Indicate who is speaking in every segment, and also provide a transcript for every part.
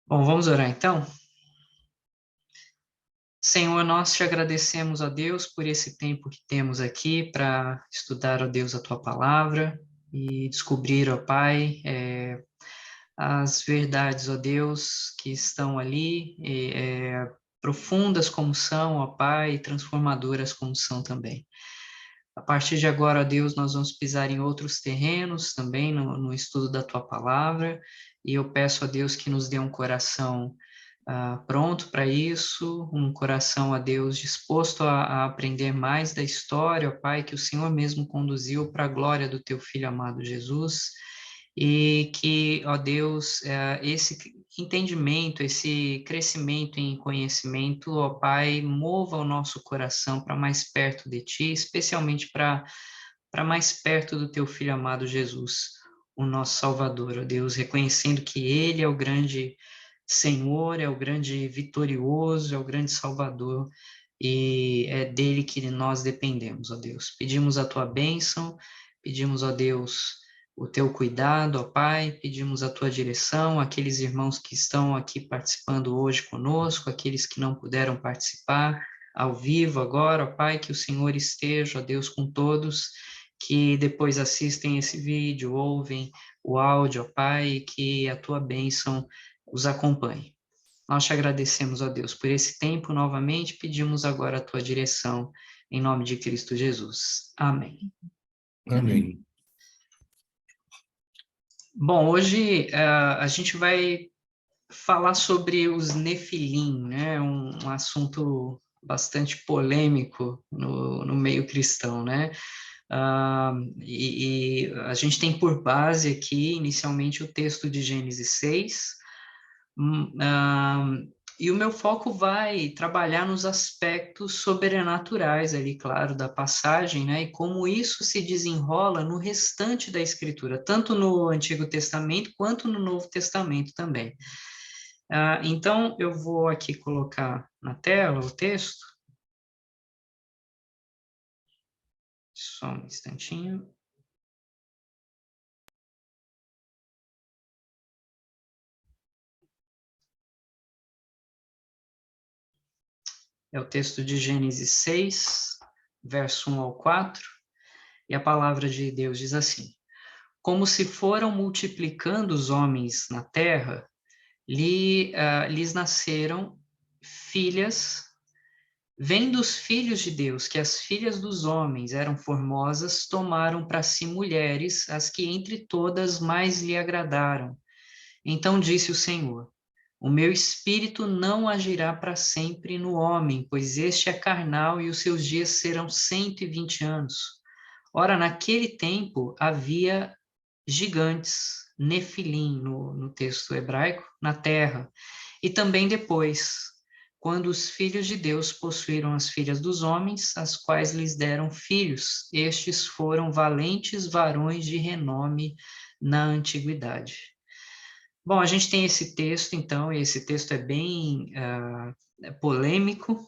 Speaker 1: Bom, vamos orar então? Senhor, nós te agradecemos, ó Deus, por esse tempo que temos aqui para estudar, ó Deus, a tua palavra e descobrir, ó Pai, as verdades, ó Deus, que estão ali, profundas como são, ó Pai, e transformadoras como são também. A partir de agora, ó Deus, nós vamos pisar em outros terrenos também no estudo da tua palavra, e eu peço a Deus que nos dê um coração pronto para isso, um coração a Deus disposto a aprender mais da história, ó Pai, que o Senhor mesmo conduziu para a glória do teu Filho amado Jesus, e que, ó Deus, esse entendimento, esse crescimento em conhecimento, ó Pai, mova o nosso coração para mais perto de Ti, especialmente para mais perto do Teu Filho amado Jesus, o nosso Salvador, ó Deus, reconhecendo que Ele é o grande Senhor, é o grande vitorioso, é o grande Salvador, e é dele que nós dependemos, ó Deus. Pedimos a Tua bênção, pedimos, ó Deus, o Teu cuidado, ó Pai, pedimos a Tua direção, aqueles irmãos que estão aqui participando hoje conosco, aqueles que não puderam participar ao vivo agora, ó Pai, que o Senhor esteja, ó Deus, com todos, que depois assistem esse vídeo, ouvem o áudio, ó Pai, e que a Tua bênção os acompanhe. Nós te agradecemos, ó Deus, por esse tempo novamente, pedimos agora a tua direção, em nome de Cristo Jesus. Amém.
Speaker 2: Amém.
Speaker 1: Bom, hoje a gente vai falar sobre os Nefilim, né? Um assunto bastante polêmico no meio cristão, né? E a gente tem por base aqui, inicialmente, o texto de Gênesis 6, e o meu foco vai trabalhar nos aspectos sobrenaturais ali, claro, da passagem, né? E como isso se desenrola no restante da Escritura, tanto no Antigo Testamento quanto no Novo Testamento também. Então, eu vou aqui colocar na tela o texto. Só um instantinho. É o texto de Gênesis 6, verso 1 ao 4, e a palavra de Deus diz assim: Como se foram multiplicando os homens na terra, lhes nasceram filhas. Vendo os filhos de Deus que as filhas dos homens eram formosas, tomaram para si mulheres, as que entre todas mais lhe agradaram. Então disse o Senhor: O meu espírito não agirá para sempre no homem, pois este é carnal e os seus dias serão 120 anos. Ora, naquele tempo havia gigantes, Nefilim, no texto hebraico, na terra. E também depois, quando os filhos de Deus possuíram as filhas dos homens, as quais lhes deram filhos, estes foram valentes varões de renome na antiguidade. Bom, a gente tem esse texto, então, e esse texto é bem polêmico,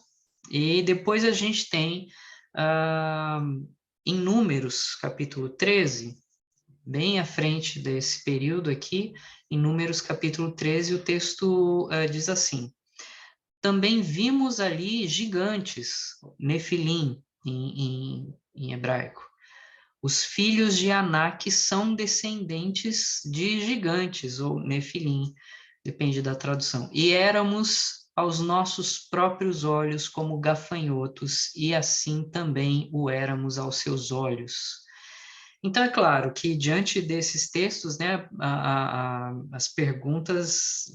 Speaker 1: e depois a gente tem, em Números, capítulo 13, bem à frente desse período aqui, em Números capítulo 13, o texto diz assim: Também vimos ali gigantes, Nefilim, em hebraico. Os filhos de Anak são descendentes de gigantes, ou Nefilim, depende da tradução. E éramos aos nossos próprios olhos como gafanhotos, e assim também o éramos aos seus olhos. Então, é claro que, diante desses textos, né, as perguntas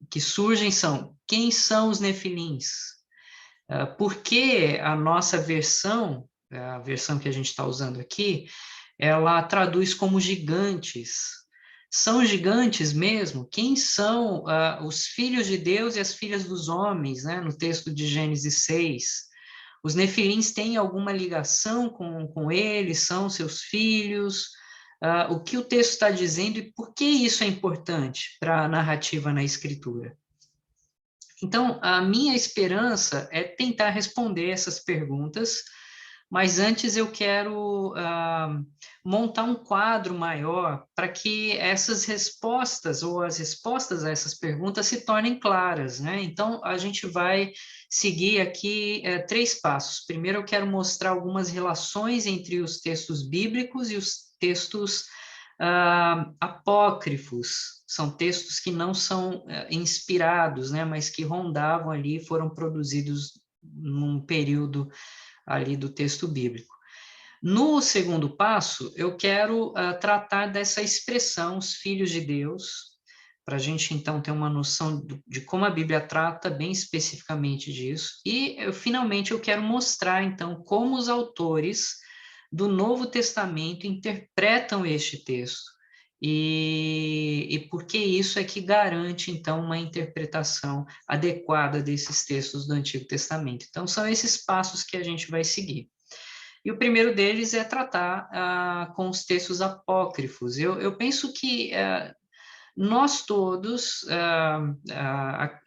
Speaker 1: que surgem são: quem são os nefilins? Por que a nossa versão, a versão que a gente está usando aqui, ela traduz como gigantes? São gigantes mesmo? Quem são os filhos de Deus e as filhas dos homens, né, no texto de Gênesis 6? Os nefilins têm alguma ligação com eles? São seus filhos? O que o texto está dizendo e por que isso é importante para a narrativa na Escritura? Então, a minha esperança é tentar responder essas perguntas Mas antes eu quero montar um quadro maior para que essas respostas ou as respostas a essas perguntas se tornem claras, né? Então, a gente vai seguir aqui 3 passos. Primeiro, eu quero mostrar algumas relações entre os textos bíblicos e os textos apócrifos. São textos que não são inspirados, né? Mas que rondavam ali, foram produzidos num período ali do texto bíblico. No segundo passo, eu quero tratar dessa expressão, os filhos de Deus, para a gente então ter uma noção de como a Bíblia trata bem especificamente disso. E finalmente eu quero mostrar então como os autores do Novo Testamento interpretam este texto. E por que isso é que garante, então, uma interpretação adequada desses textos do Antigo Testamento. Então, são esses passos que a gente vai seguir. E o primeiro deles é tratar com os textos apócrifos. Eu penso que nós todos,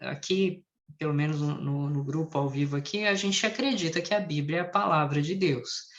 Speaker 1: aqui, pelo menos no grupo ao vivo aqui, a gente acredita que a Bíblia é a palavra de Deus.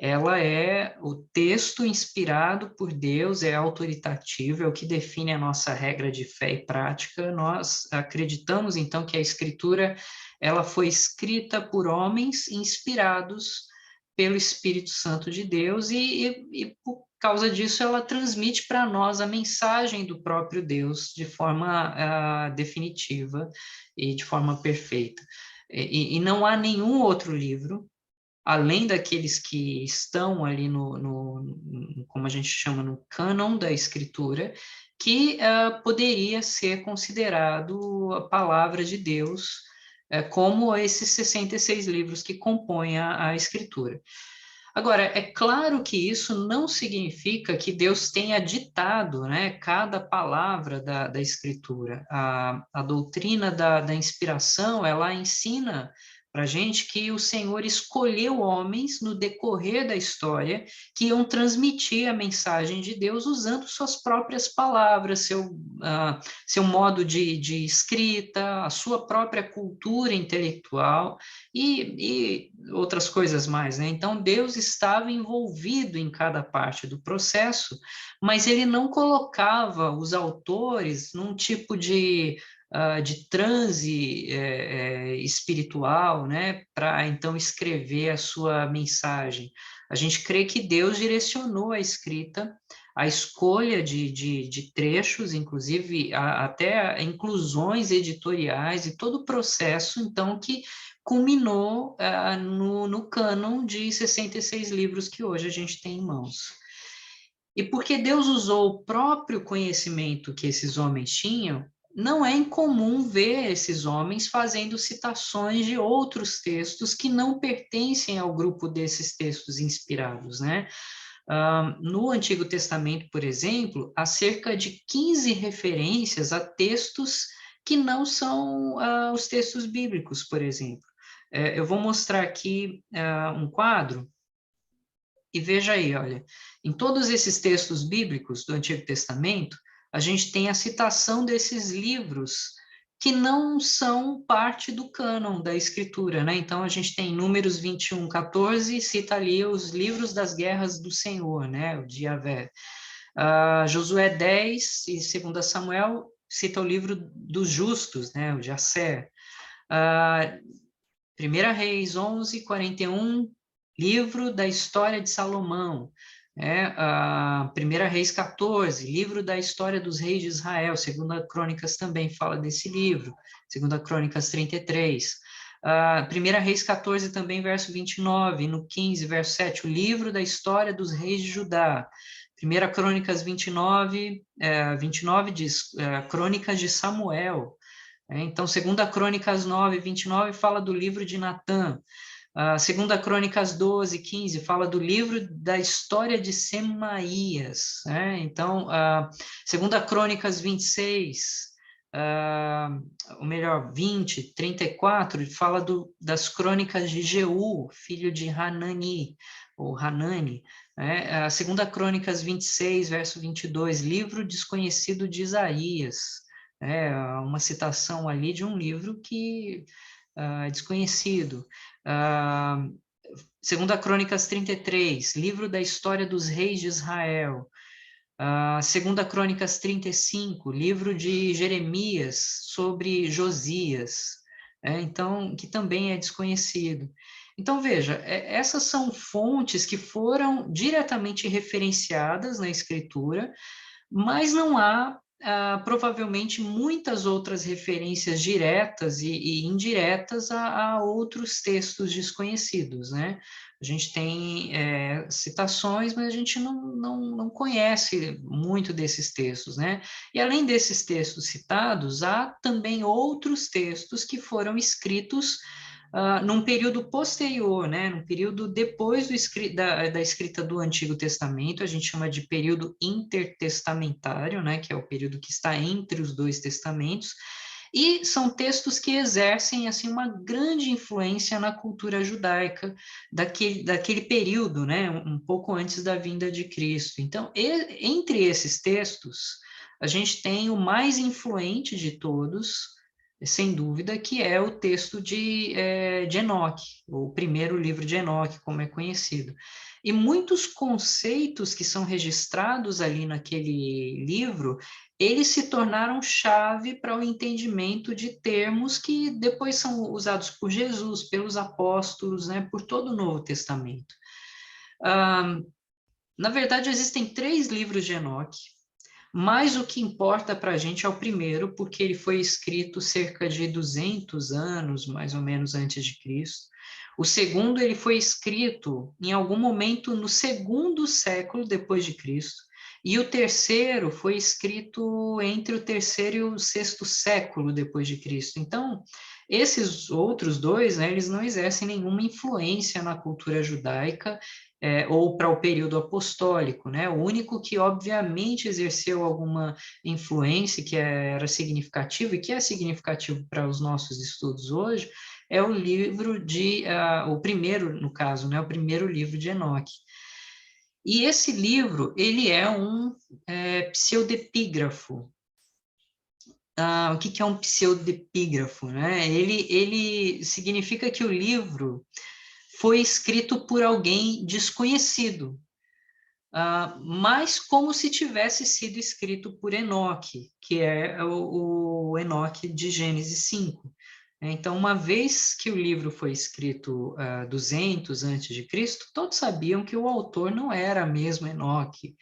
Speaker 1: Ela é o texto inspirado por Deus, é autoritativo, é o que define a nossa regra de fé e prática. Nós acreditamos, então, que a Escritura ela foi escrita por homens inspirados pelo Espírito Santo de Deus e por causa disso ela transmite para nós a mensagem do próprio Deus de forma definitiva e de forma perfeita. E não há nenhum outro livro além daqueles que estão ali como a gente chama, no cânon da Escritura, que poderia ser considerado a palavra de Deus, como esses 66 livros que compõem a Escritura. Agora, é claro que isso não significa que Deus tenha ditado, né, cada palavra da Escritura. A doutrina da inspiração, ela ensina para a gente que o Senhor escolheu homens no decorrer da história que iam transmitir a mensagem de Deus usando suas próprias palavras, seu modo de escrita, a sua própria cultura intelectual e outras coisas mais, né? Então, Deus estava envolvido em cada parte do processo, mas ele não colocava os autores num tipo de transe espiritual, né, para então escrever a sua mensagem. A gente crê que Deus direcionou a escrita, a escolha de trechos, inclusive até inclusões editoriais e todo o processo, então, que culminou no cânon de 66 livros que hoje a gente tem em mãos. E porque Deus usou o próprio conhecimento que esses homens tinham, não é incomum ver esses homens fazendo citações de outros textos que não pertencem ao grupo desses textos inspirados, né? No Antigo Testamento, por exemplo, há cerca de 15 referências a textos que não são os textos bíblicos, por exemplo. Eu vou mostrar aqui um quadro e veja aí, olha, em todos esses textos bíblicos do Antigo Testamento, a gente tem a citação desses livros que não são parte do cânon da Escritura, né? Então, a gente tem Números 21, 14, cita ali os livros das guerras do Senhor, né? O de Yahvé. Josué 10 e 2 Samuel cita o livro dos justos, né? O de Asser. 1 Reis 11, 41, livro da história de Salomão, né? 1 Reis 14, livro da história dos reis de Israel, 2 Crônicas também fala desse livro, 2 Crônicas 33, 1 Reis 14 também, verso 29, no 15, verso 7, o livro da história dos reis de Judá, 1 Crônicas 29, 29 diz, Crônicas de Samuel, então, 2 Crônicas 9, 29 fala do livro de Natã. 2 Crônicas 12, 15 fala do livro da história de Semaías. Né? Então, 2 Crônicas 26, ou melhor, 20, 34, fala das crônicas de Jeú, filho de Hanani, ou Hanani. Né? 2 Crônicas 26, verso 22, livro desconhecido de Isaías. Uma citação ali de um livro que é desconhecido. Segunda Crônicas 33, livro da história dos reis de Israel. Segunda Crônicas 35, livro de Jeremias sobre Josias, então, que também é desconhecido. Então, veja, essas são fontes que foram diretamente referenciadas na Escritura, mas não há, provavelmente, muitas outras referências diretas e indiretas a outros textos desconhecidos, né? A gente tem citações, mas a gente não conhece muito desses textos, né? E além desses textos citados, há também outros textos que foram escritos num período posterior, né, num período depois da escrita do Antigo Testamento, a gente chama de período intertestamentário, né, que é o período que está entre os dois testamentos, e são textos que exercem assim uma grande influência na cultura judaica daquele período, né, um pouco antes da vinda de Cristo. Então, entre esses textos, a gente tem o mais influente de todos, sem dúvida, que é o texto de Enoque, o primeiro livro de Enoque, como é conhecido. E muitos conceitos que são registrados ali naquele livro, eles se tornaram chave para o entendimento de termos que depois são usados por Jesus, pelos apóstolos, né, por todo o Novo Testamento. Na verdade, existem 3 livros de Enoque, mas o que importa para a gente é o primeiro, porque ele foi escrito cerca de 200 anos, mais ou menos, antes de Cristo. O segundo, ele foi escrito em algum momento no segundo século depois de Cristo. E o terceiro foi escrito entre o terceiro e o sexto século depois de Cristo. Então, esses outros dois, né, eles não exercem nenhuma influência na cultura judaica, ou para o período apostólico, né? O único que, obviamente, exerceu alguma influência que era significativo e que é significativo para os nossos estudos hoje, é o livro o primeiro, no caso, né? O primeiro livro de Enoque. E esse livro, ele é um pseudepígrafo. O que é um pseudepígrafo, né? Ele significa que o livro foi escrito por alguém desconhecido, mas como se tivesse sido escrito por Enoque, que é o Enoque de Gênesis 5. Então, uma vez que o livro foi escrito 200 antes de Cristo, todos sabiam que o autor não era mesmo Enoque.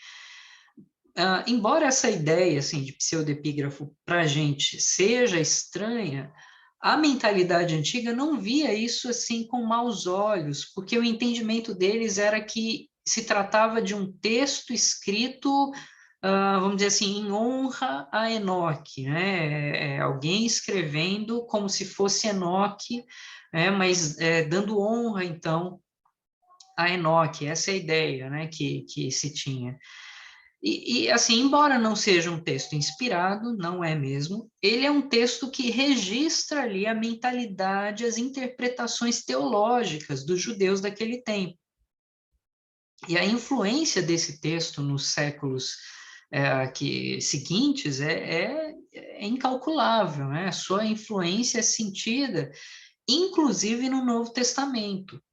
Speaker 1: Embora essa ideia assim, de pseudepígrafo para a gente seja estranha, a mentalidade antiga não via isso assim com maus olhos, porque o entendimento deles era que se tratava de um texto escrito, vamos dizer assim, em honra a Enoque, né? Alguém escrevendo como se fosse Enoque, mas dando honra, então, a Enoque. Essa é a ideia, né, que se tinha. Assim, embora não seja um texto inspirado, não é mesmo, ele é um texto que registra ali a mentalidade, as interpretações teológicas dos judeus daquele tempo. E a influência desse texto nos séculos seguintes é incalculável, né? A sua influência é sentida, inclusive no Novo Testamento.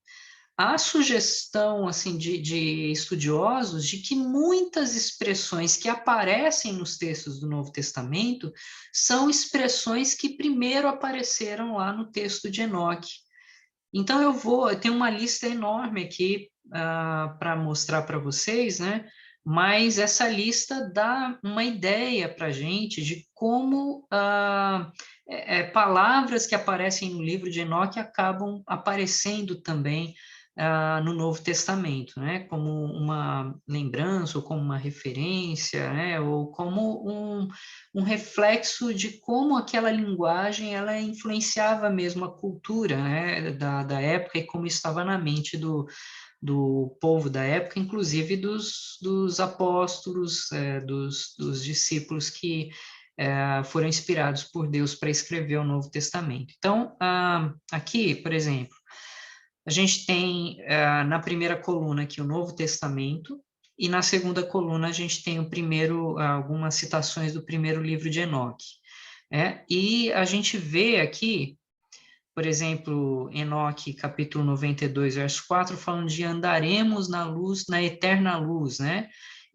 Speaker 1: Há sugestão assim de estudiosos de que muitas expressões que aparecem nos textos do Novo Testamento são expressões que primeiro apareceram lá no texto de Enoque. Então eu tenho uma lista enorme aqui para mostrar para vocês, né? Mas essa lista dá uma ideia para a gente de como palavras que aparecem no livro de Enoque acabam aparecendo também no Novo Testamento, né? Como uma lembrança, ou como uma referência, né? Ou como um reflexo de como aquela linguagem ela influenciava mesmo a cultura, né? Da época e como estava na mente do povo da época, inclusive dos apóstolos, dos discípulos que foram inspirados por Deus para escrever o Novo Testamento. Então, aqui, por exemplo, a gente tem na primeira coluna aqui o Novo Testamento, e na segunda coluna a gente tem algumas citações do primeiro livro de Enoque. E a gente vê aqui por exemplo, Enoque, capítulo 92, verso 4, falando de andaremos na luz, na eterna luz, né?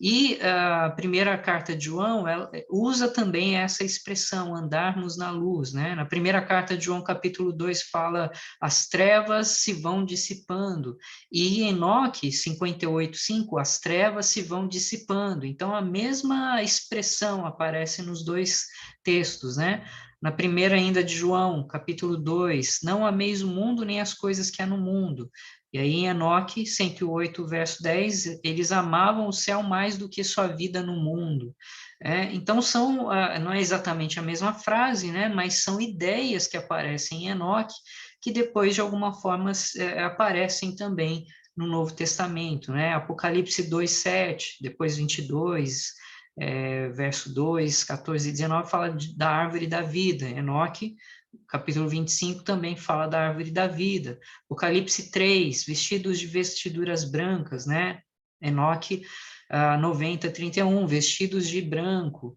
Speaker 1: E a primeira carta de João, ela usa também essa expressão, andarmos na luz, né? Na primeira carta de João, capítulo 2, fala, as trevas se vão dissipando. E Enoque, 58:5, as trevas se vão dissipando. Então, a mesma expressão aparece nos dois textos, né? Na primeira ainda de João, capítulo 2, não ameis o mundo nem as coisas que há no mundo. E aí em Enoque, 108, verso 10, eles amavam o céu mais do que sua vida no mundo. Então são, não é exatamente a mesma frase, né, mas são ideias que aparecem em Enoque, que depois de alguma forma aparecem também no Novo Testamento, né? Apocalipse 2:7, depois 22, verso 2, 14 e 19, fala da árvore da vida. Enoque, capítulo 25, também fala da árvore da vida. Apocalipse 3, vestidos de vestiduras brancas, né? Enoque 90:31, vestidos de branco.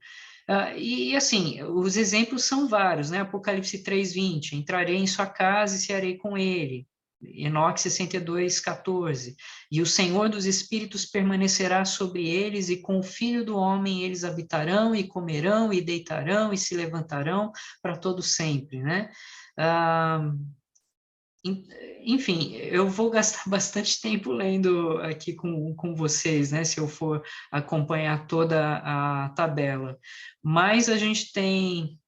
Speaker 1: E assim, os exemplos são vários, né? Apocalipse 3:20, entrarei em sua casa e cearei com ele. Enoque 62:14, e o Senhor dos Espíritos permanecerá sobre eles, e com o Filho do Homem eles habitarão, e comerão, e deitarão, e se levantarão para todo sempre, né? Ah, enfim, eu vou gastar bastante tempo lendo aqui com vocês, né, se eu for acompanhar toda a tabela. Mas a gente tem,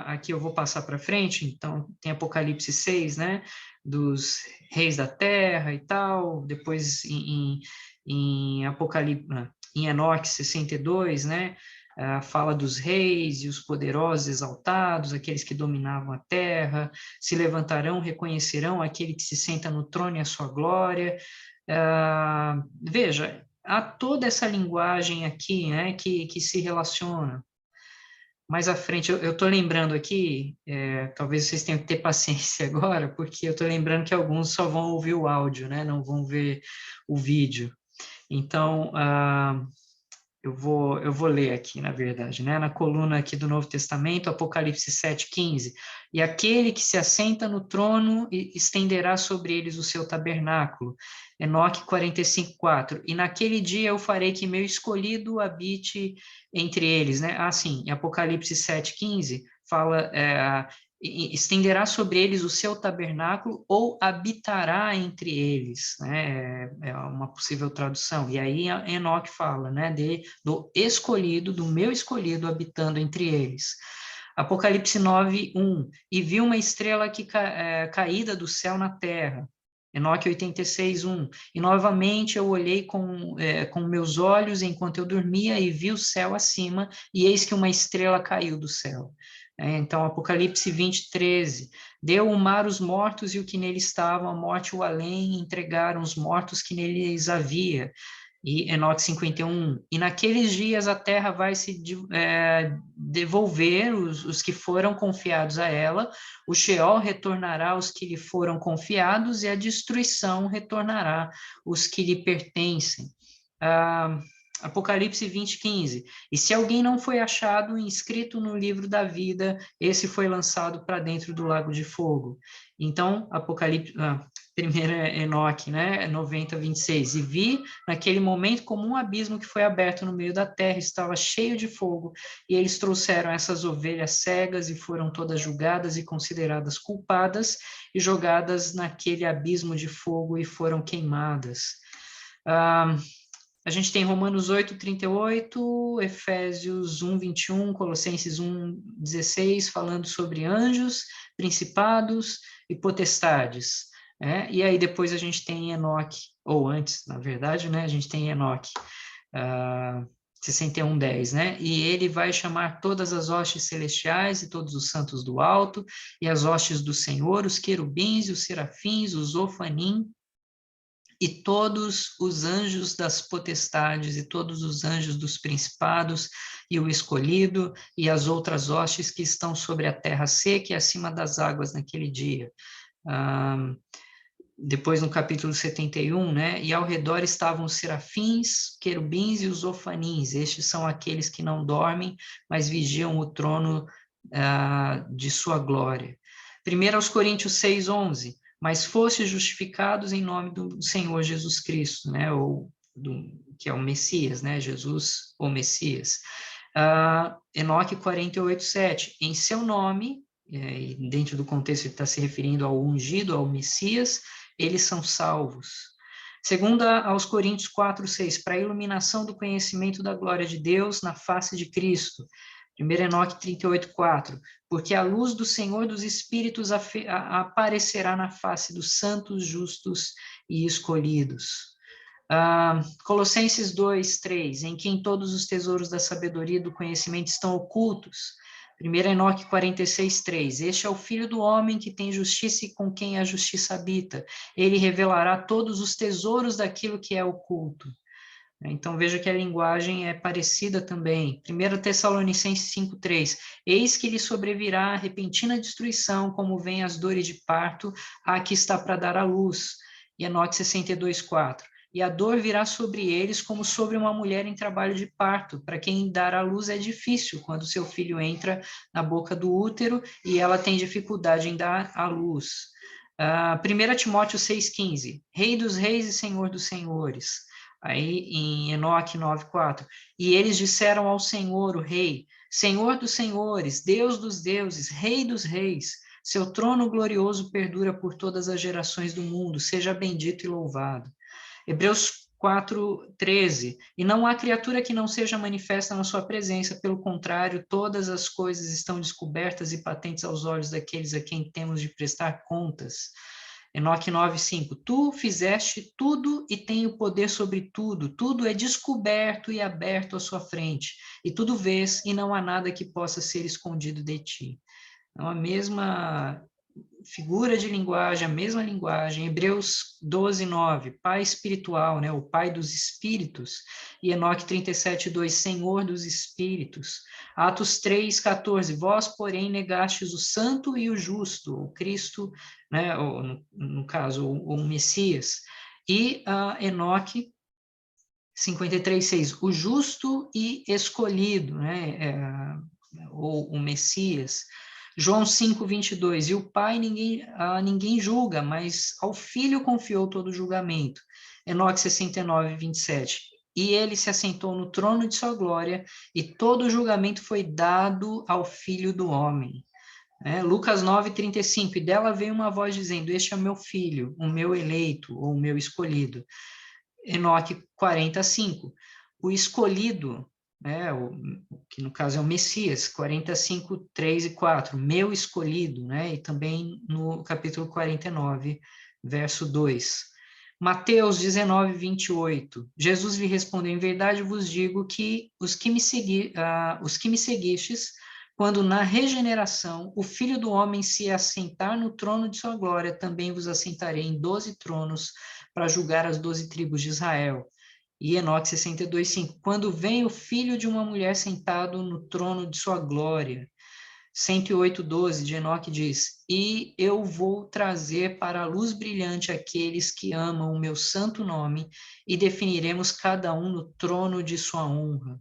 Speaker 1: aqui eu vou passar para frente, então tem Apocalipse 6, né, dos reis da terra e tal, depois em Apocalipse, em Enoque 62, né, fala dos reis e os poderosos exaltados, aqueles que dominavam a terra, se levantarão, reconhecerão aquele que se senta no trono e a sua glória. Veja, há toda essa linguagem aqui, né, que se relaciona. Mais à frente, eu estou lembrando aqui, talvez vocês tenham que ter paciência agora, porque eu estou lembrando que alguns só vão ouvir o áudio, né, não vão ver o vídeo. Então, eu vou ler aqui, na verdade, né? Na coluna aqui do Novo Testamento, Apocalipse 7:15. E aquele que se assenta no trono estenderá sobre eles o seu tabernáculo. Enoque 45:4. E naquele dia eu farei que meu escolhido habite entre eles, né? Sim, em Apocalipse 7:15 fala, estenderá sobre eles o seu tabernáculo ou habitará entre eles, né? É uma possível tradução. E aí Enoque fala, né, do escolhido, do meu escolhido habitando entre eles. Apocalipse 9:1, e vi uma estrela caída do céu na terra. Enoque 86:1, e novamente eu olhei com meus olhos enquanto eu dormia e vi o céu acima, e eis que uma estrela caiu do céu. Então, Apocalipse 20:13, deu o mar os mortos e o que nele estava, a morte e o além entregaram os mortos que neles havia. E Enoque 51, e naqueles dias a terra vai se devolver os que foram confiados a ela, o Sheol retornará os que lhe foram confiados, e a destruição retornará os que lhe pertencem. Apocalipse 20:15, e se alguém não foi achado inscrito no livro da vida, esse foi lançado para dentro do lago de fogo. Então, primeira Enoque, né, 90:26, e vi naquele momento como um abismo que foi aberto no meio da terra, estava cheio de fogo, e eles trouxeram essas ovelhas cegas e foram todas julgadas e consideradas culpadas e jogadas naquele abismo de fogo e foram queimadas. A gente tem Romanos 8:38, Efésios 1:21, Colossenses 1:16, falando sobre anjos, principados e potestades. E aí depois a gente tem Enoque, ou antes, na verdade, né, a gente tem Enoque, 61:10, né? E ele vai chamar todas as hostes celestiais e todos os santos do alto, e as hostes do Senhor, os querubins e os serafins, os ofanim, e todos os anjos das potestades, e todos os anjos dos principados, e o escolhido, e as outras hostes que estão sobre a terra seca e acima das águas naquele dia. Depois no capítulo 71, né? E ao redor estavam os serafins, querubins e os ofanins. Estes são aqueles que não dormem, mas vigiam o trono de sua glória. 1 Coríntios 6:11, mas fostes justificados em nome do Senhor Jesus Cristo, né? Que é o Messias, né? Jesus, o Messias. Enoque 48:7, em seu nome, e dentro do contexto ele está se referindo ao ungido, ao Messias, eles são salvos. Segunda aos Coríntios 4:6, para a iluminação do conhecimento da glória de Deus na face de Cristo. 1 Enoque 38:4, porque a luz do Senhor dos Espíritos aparecerá na face dos santos, justos e escolhidos. Colossenses 2:3, em quem todos os tesouros da sabedoria e do conhecimento estão ocultos. 1 Enoque 46:3, este é o Filho do homem que tem justiça e com quem a justiça habita. Ele revelará todos os tesouros daquilo que é oculto. Então, veja que a linguagem é parecida também. 1 Tessalonicenses 5:3, eis que lhe sobrevirá a repentina destruição, como vem as dores de parto, a que está para dar à luz. E Enoque 62:4, e a dor virá sobre eles como sobre uma mulher em trabalho de parto. Para quem dar à luz é difícil, quando seu filho entra na boca do útero e ela tem dificuldade em dar à luz. 1 Timóteo 6:15, Rei dos reis e Senhor dos senhores. Aí em Enoque 9:4, e eles disseram ao Senhor, o Rei, Senhor dos senhores, Deus dos deuses, Rei dos reis, seu trono glorioso perdura por todas as gerações do mundo, seja bendito e louvado. Hebreus 4:13, e não há criatura que não seja manifesta na sua presença, pelo contrário, todas as coisas estão descobertas e patentes aos olhos daqueles a quem temos de prestar contas. Enoque 9:5, tu fizeste tudo e tem o poder sobre tudo, tudo é descoberto e aberto à sua frente, e tudo vês e não há nada que possa ser escondido de ti. Então, a mesma figura de linguagem, a mesma linguagem, Hebreus 12:9, Pai espiritual, né, o Pai dos espíritos, e Enoque 37:2, Senhor dos espíritos, Atos 3:14, vós, porém, negastes o santo e o justo, o Cristo, né, no caso, o Messias, e Enoque 53:6, o justo e escolhido, né, ou o Messias. João 5:22, e o Pai ninguém julga, mas ao Filho confiou todo o julgamento. Enoque 69:27, e ele se assentou no trono de sua glória, e todo o julgamento foi dado ao Filho do homem. Lucas 9:35, e dela veio uma voz dizendo, este é o meu filho, o meu eleito, ou o meu escolhido. Enoque 40:5, o escolhido, né, que no caso é o Messias, 45:3 e 4, meu escolhido, né, e também no capítulo 49, verso 2. Mateus 19:28, Jesus lhe respondeu, em verdade vos digo que os que me seguistes, quando na regeneração o Filho do Homem se assentar no trono de sua glória, também vos assentarei em 12 tronos para julgar as 12 tribos de Israel. E Enoque 62:5, quando vem o filho de uma mulher sentado no trono de sua glória. 108:12 de Enoque diz, e eu vou trazer para a luz brilhante aqueles que amam o meu santo nome, e definiremos cada um no trono de sua honra.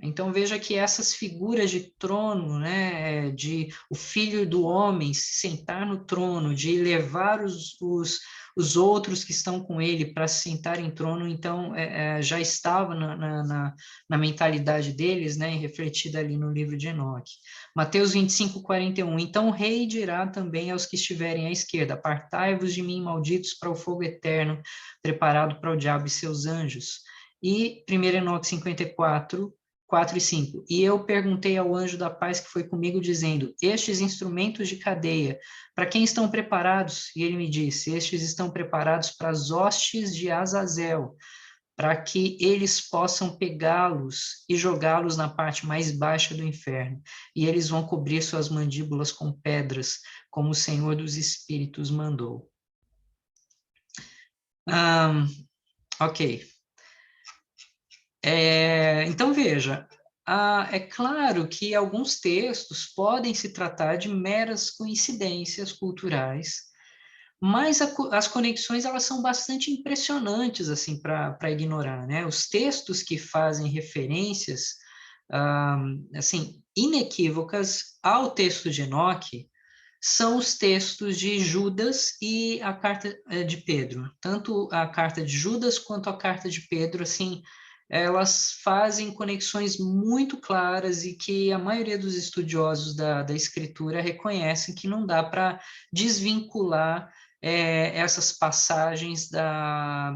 Speaker 1: Então veja que essas figuras de trono, né, de o filho do homem se sentar no trono, de levar os outros que estão com ele para se sentar em trono, então já estava na mentalidade deles, né, refletida ali no livro de Enoque. Mateus 25:41, então o rei dirá também aos que estiverem à esquerda, apartai-vos de mim, malditos, para o fogo eterno, preparado para o diabo e seus anjos. E 1 Enoque 54, 4 e 5. E eu perguntei ao anjo da paz que foi comigo, dizendo, estes instrumentos de cadeia, para quem estão preparados? E ele me disse, estes estão preparados para as hostes de Azazel, para que eles possam pegá-los e jogá-los na parte mais baixa do inferno. E eles vão cobrir suas mandíbulas com pedras, como o Senhor dos Espíritos mandou. Ok. Então, veja, é claro que alguns textos podem se tratar de meras coincidências culturais, mas as conexões elas são bastante impressionantes assim para ignorar, né? Os textos que fazem referências assim inequívocas ao texto de Enoque são os textos de Judas e a carta de Pedro. Tanto a carta de Judas quanto a carta de Pedro, assim, elas fazem conexões muito claras e que a maioria dos estudiosos da escritura reconhecem que não dá para desvincular essas passagens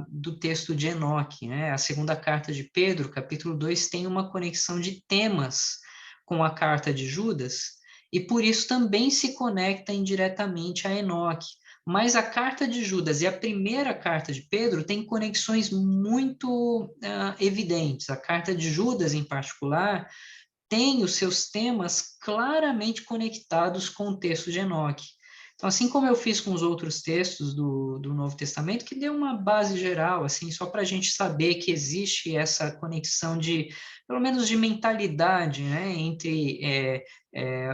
Speaker 1: do texto de Enoque, né? A segunda carta de Pedro, capítulo 2, tem uma conexão de temas com a carta de Judas, e por isso também se conecta indiretamente a Enoque. Mas a carta de Judas e a primeira carta de Pedro têm conexões muito evidentes. A carta de Judas, em particular, tem os seus temas claramente conectados com o texto de Enoque. Então, assim como eu fiz com os outros textos do Novo Testamento, que deu uma base geral, assim, só para a gente saber que existe essa conexão pelo menos de mentalidade, né, entre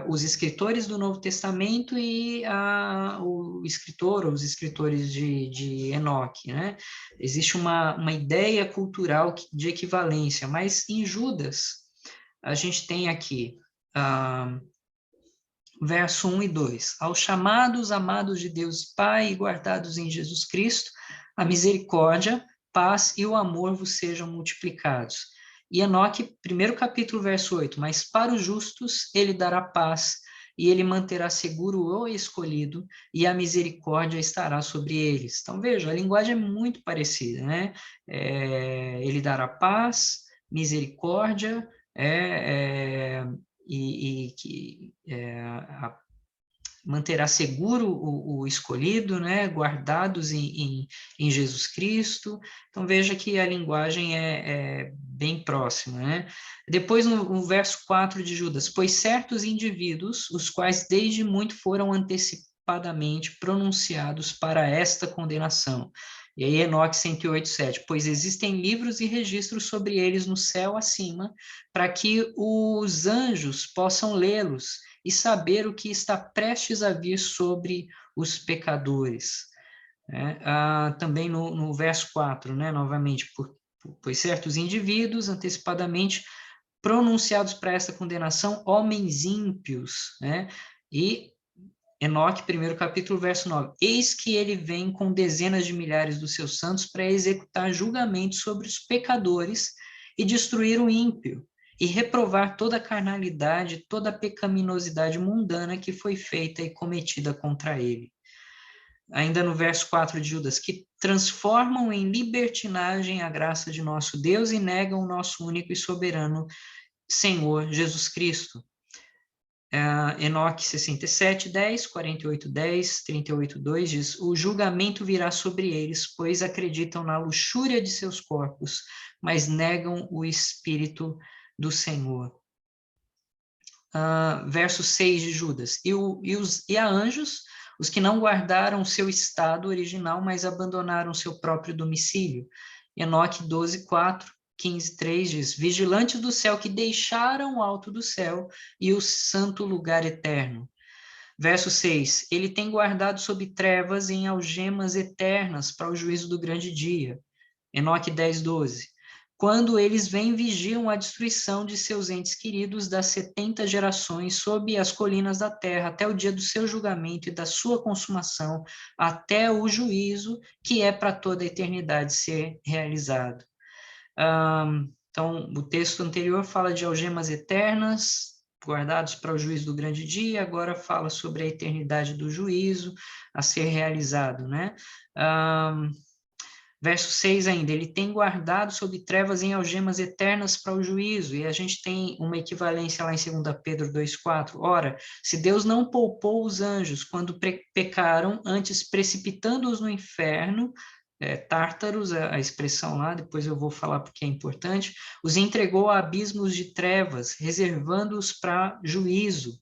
Speaker 1: os escritores do Novo Testamento e o escritor, ou os escritores de Enoque, né? Existe uma ideia cultural de equivalência, mas em Judas, a gente tem aqui, verso 1 e 2. Aos chamados, amados de Deus e Pai, e guardados em Jesus Cristo, a misericórdia, paz e o amor vos sejam multiplicados. E Enoque, primeiro capítulo, verso 8. Mas para os justos ele dará paz, e ele manterá seguro o escolhido, e a misericórdia estará sobre eles. Então, veja, a linguagem é muito parecida, né? Ele dará paz, misericórdia, que manterá seguro o escolhido, né, guardados em Jesus Cristo. Então, veja que a linguagem é bem próxima, né? Depois, no verso 4 de Judas, pois certos indivíduos, os quais desde muito foram antecipadamente pronunciados para esta condenação. E aí, Enoque 108:7, pois existem livros e registros sobre eles no céu acima, para que os anjos possam lê-los e saber o que está prestes a vir sobre os pecadores. Também no verso 4, né, novamente, pois certos indivíduos antecipadamente pronunciados para essa condenação, homens ímpios, né, e Enoque, primeiro capítulo, verso 9, eis que ele vem com dezenas de milhares dos seus santos para executar julgamento sobre os pecadores e destruir o ímpio, e reprovar toda a carnalidade, toda a pecaminosidade mundana que foi feita e cometida contra ele. Ainda no verso 4 de Judas, que transformam em libertinagem a graça de nosso Deus e negam o nosso único e soberano Senhor Jesus Cristo. Enoque 67:10, 48:10, 38:2 diz, o julgamento virá sobre eles, pois acreditam na luxúria de seus corpos, mas negam o Espírito do Senhor. Verso 6 de Judas, e a anjos, os que não guardaram seu estado original, mas abandonaram seu próprio domicílio. Enoque 12:4, 15:3 diz, vigilantes do céu que deixaram o alto do céu e o santo lugar eterno. Verso 6, ele tem guardado sob trevas em algemas eternas para o juízo do grande dia. Enoque 10:12, quando eles vêm vigiam a destruição de seus entes queridos das 70 gerações sob as colinas da terra, até o dia do seu julgamento e da sua consumação, até o juízo que é para toda a eternidade ser realizado. Então, o texto anterior fala de algemas eternas, guardados para o juízo do grande dia, agora fala sobre a eternidade do juízo a ser realizado, né? Verso 6 ainda, ele tem guardado sob trevas em algemas eternas para o juízo, e a gente tem uma equivalência lá em 2 Pedro 2:4. Ora, se Deus não poupou os anjos quando pecaram, antes precipitando-os no inferno, tártaros, a expressão lá, depois eu vou falar porque é importante, os entregou a abismos de trevas, reservando-os para juízo.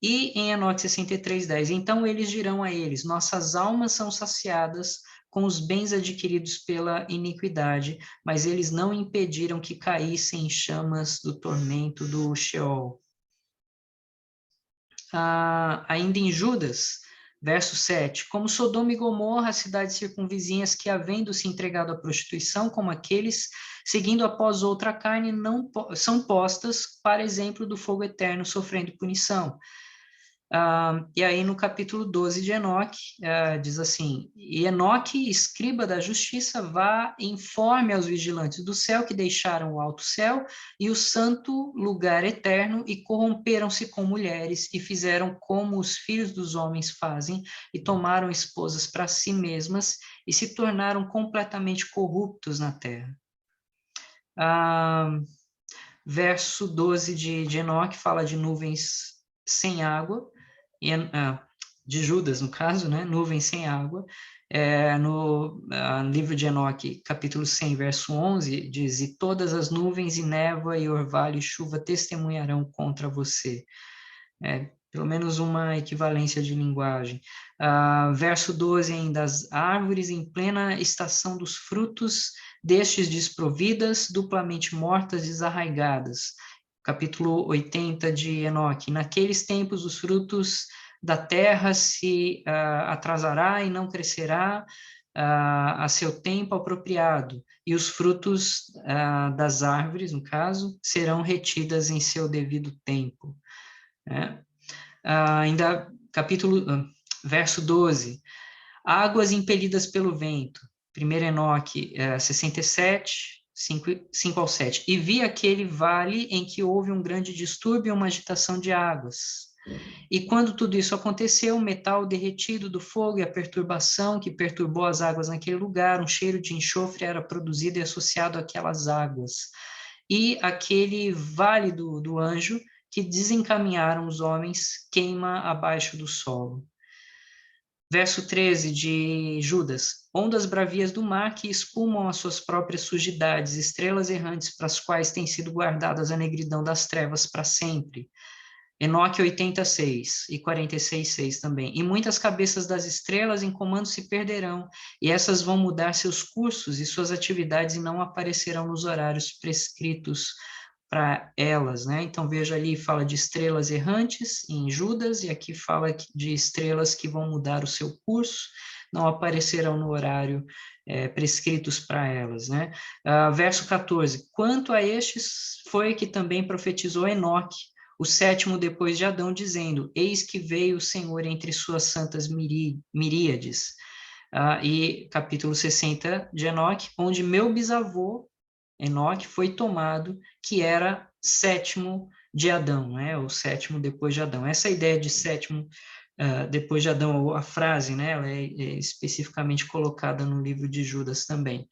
Speaker 1: E em Enoque 63:10, então eles dirão a eles, nossas almas são saciadas com os bens adquiridos pela iniquidade, mas eles não impediram que caíssem em chamas do tormento do Sheol. Ainda em Judas, verso 7, como Sodoma e Gomorra, cidades circunvizinhas que, havendo se entregado à prostituição, como aqueles, seguindo após outra carne, não são postas para exemplo do fogo eterno, sofrendo punição. E aí no capítulo 12 de Enoque, diz assim, e Enoque, escriba da justiça, vá e informe aos vigilantes do céu que deixaram o alto céu e o santo lugar eterno e corromperam-se com mulheres e fizeram como os filhos dos homens fazem e tomaram esposas para si mesmas e se tornaram completamente corruptos na terra. Verso 12 de Enoque fala de nuvens sem água, de Judas, no caso, né? Nuvens sem água. No livro de Enoque, capítulo 100, verso 11, diz, e todas as nuvens e névoa e orvalho e chuva testemunharão contra você. Pelo menos uma equivalência de linguagem. Verso 12 ainda, as árvores em plena estação dos frutos, destes desprovidas, duplamente mortas, desarraigadas. Capítulo 80 de Enoque, naqueles tempos os frutos da terra se atrasará e não crescerá a seu tempo apropriado, e os frutos das árvores, no caso, serão retidas em seu devido tempo. Né? Verso 12, águas impelidas pelo vento, 1 Enoque 67, 5 ao 7, e vi aquele vale em que houve um grande distúrbio e uma agitação de águas. E quando tudo isso aconteceu, o metal derretido do fogo e a perturbação que perturbou as águas naquele lugar, um cheiro de enxofre era produzido e associado àquelas águas. E aquele vale do anjo que desencaminharam os homens queima abaixo do solo. Verso 13 de Judas, ondas bravias do mar que espumam as suas próprias sujidades, estrelas errantes para as quais tem sido guardadas a negridão das trevas para sempre. Enoque 86 e 46:6 também. E muitas cabeças das estrelas em comando se perderão, e essas vão mudar seus cursos e suas atividades e não aparecerão nos horários prescritos para elas, né? Então veja ali, fala de estrelas errantes em Judas, e aqui fala de estrelas que vão mudar o seu curso, não aparecerão no horário prescritos para elas, né? Verso 14, quanto a estes foi que também profetizou Enoque, o sétimo depois de Adão, dizendo, eis que veio o Senhor entre suas santas miríades. E capítulo 60 de Enoque, onde meu bisavô, Enoque, foi tomado, que era sétimo de Adão, né? O sétimo depois de Adão. Essa ideia de sétimo depois de Adão, a frase, né? Ela é especificamente colocada no livro de Judas também.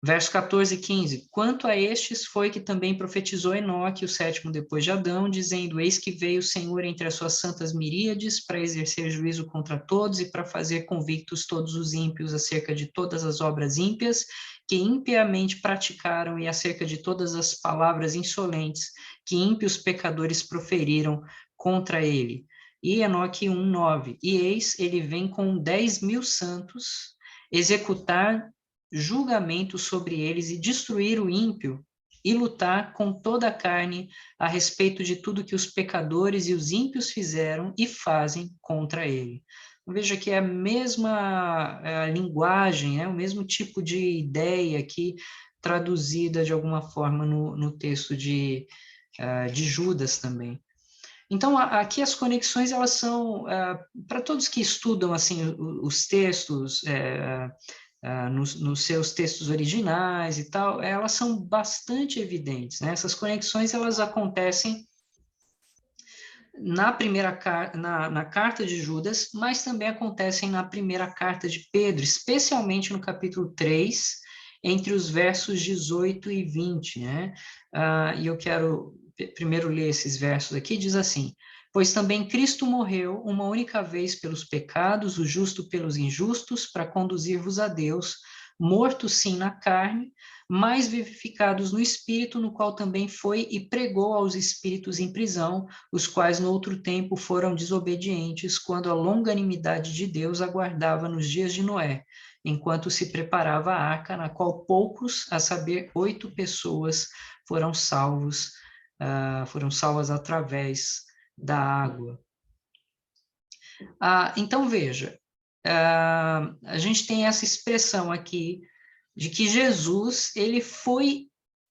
Speaker 1: Verso 14 e 15, quanto a estes foi que também profetizou Enoque, o sétimo depois de Adão, dizendo, eis que veio o Senhor entre as suas santas miríades para exercer juízo contra todos e para fazer convictos todos os ímpios acerca de todas as obras ímpias que impiamente praticaram e acerca de todas as palavras insolentes que ímpios pecadores proferiram contra ele. E Enoque 1:9, e eis, ele vem com 10.000 santos executar julgamento sobre eles e destruir o ímpio e lutar com toda a carne a respeito de tudo que os pecadores e os ímpios fizeram e fazem contra ele. Veja que é a mesma linguagem, o mesmo tipo de ideia aqui traduzida de alguma forma no texto de Judas também. Então, aqui as conexões, elas são, para todos que estudam assim os textos, nos seus textos originais e tal, elas são bastante evidentes, né? Essas conexões, elas acontecem na primeira na carta de Judas, mas também acontecem na primeira carta de Pedro, especialmente no capítulo 3, entre os versos 18 e 20, né? E eu quero primeiro ler esses versos aqui, diz assim, pois também Cristo morreu uma única vez pelos pecados, o justo pelos injustos, para conduzir-vos a Deus, mortos sim na carne, mas vivificados no Espírito, no qual também foi e pregou aos espíritos em prisão, os quais no outro tempo foram desobedientes, quando a longanimidade de Deus aguardava nos dias de Noé, enquanto se preparava a arca, na qual poucos, a saber, 8 pessoas, foram salvas através da água. Então, veja, a gente tem essa expressão aqui de que Jesus, ele foi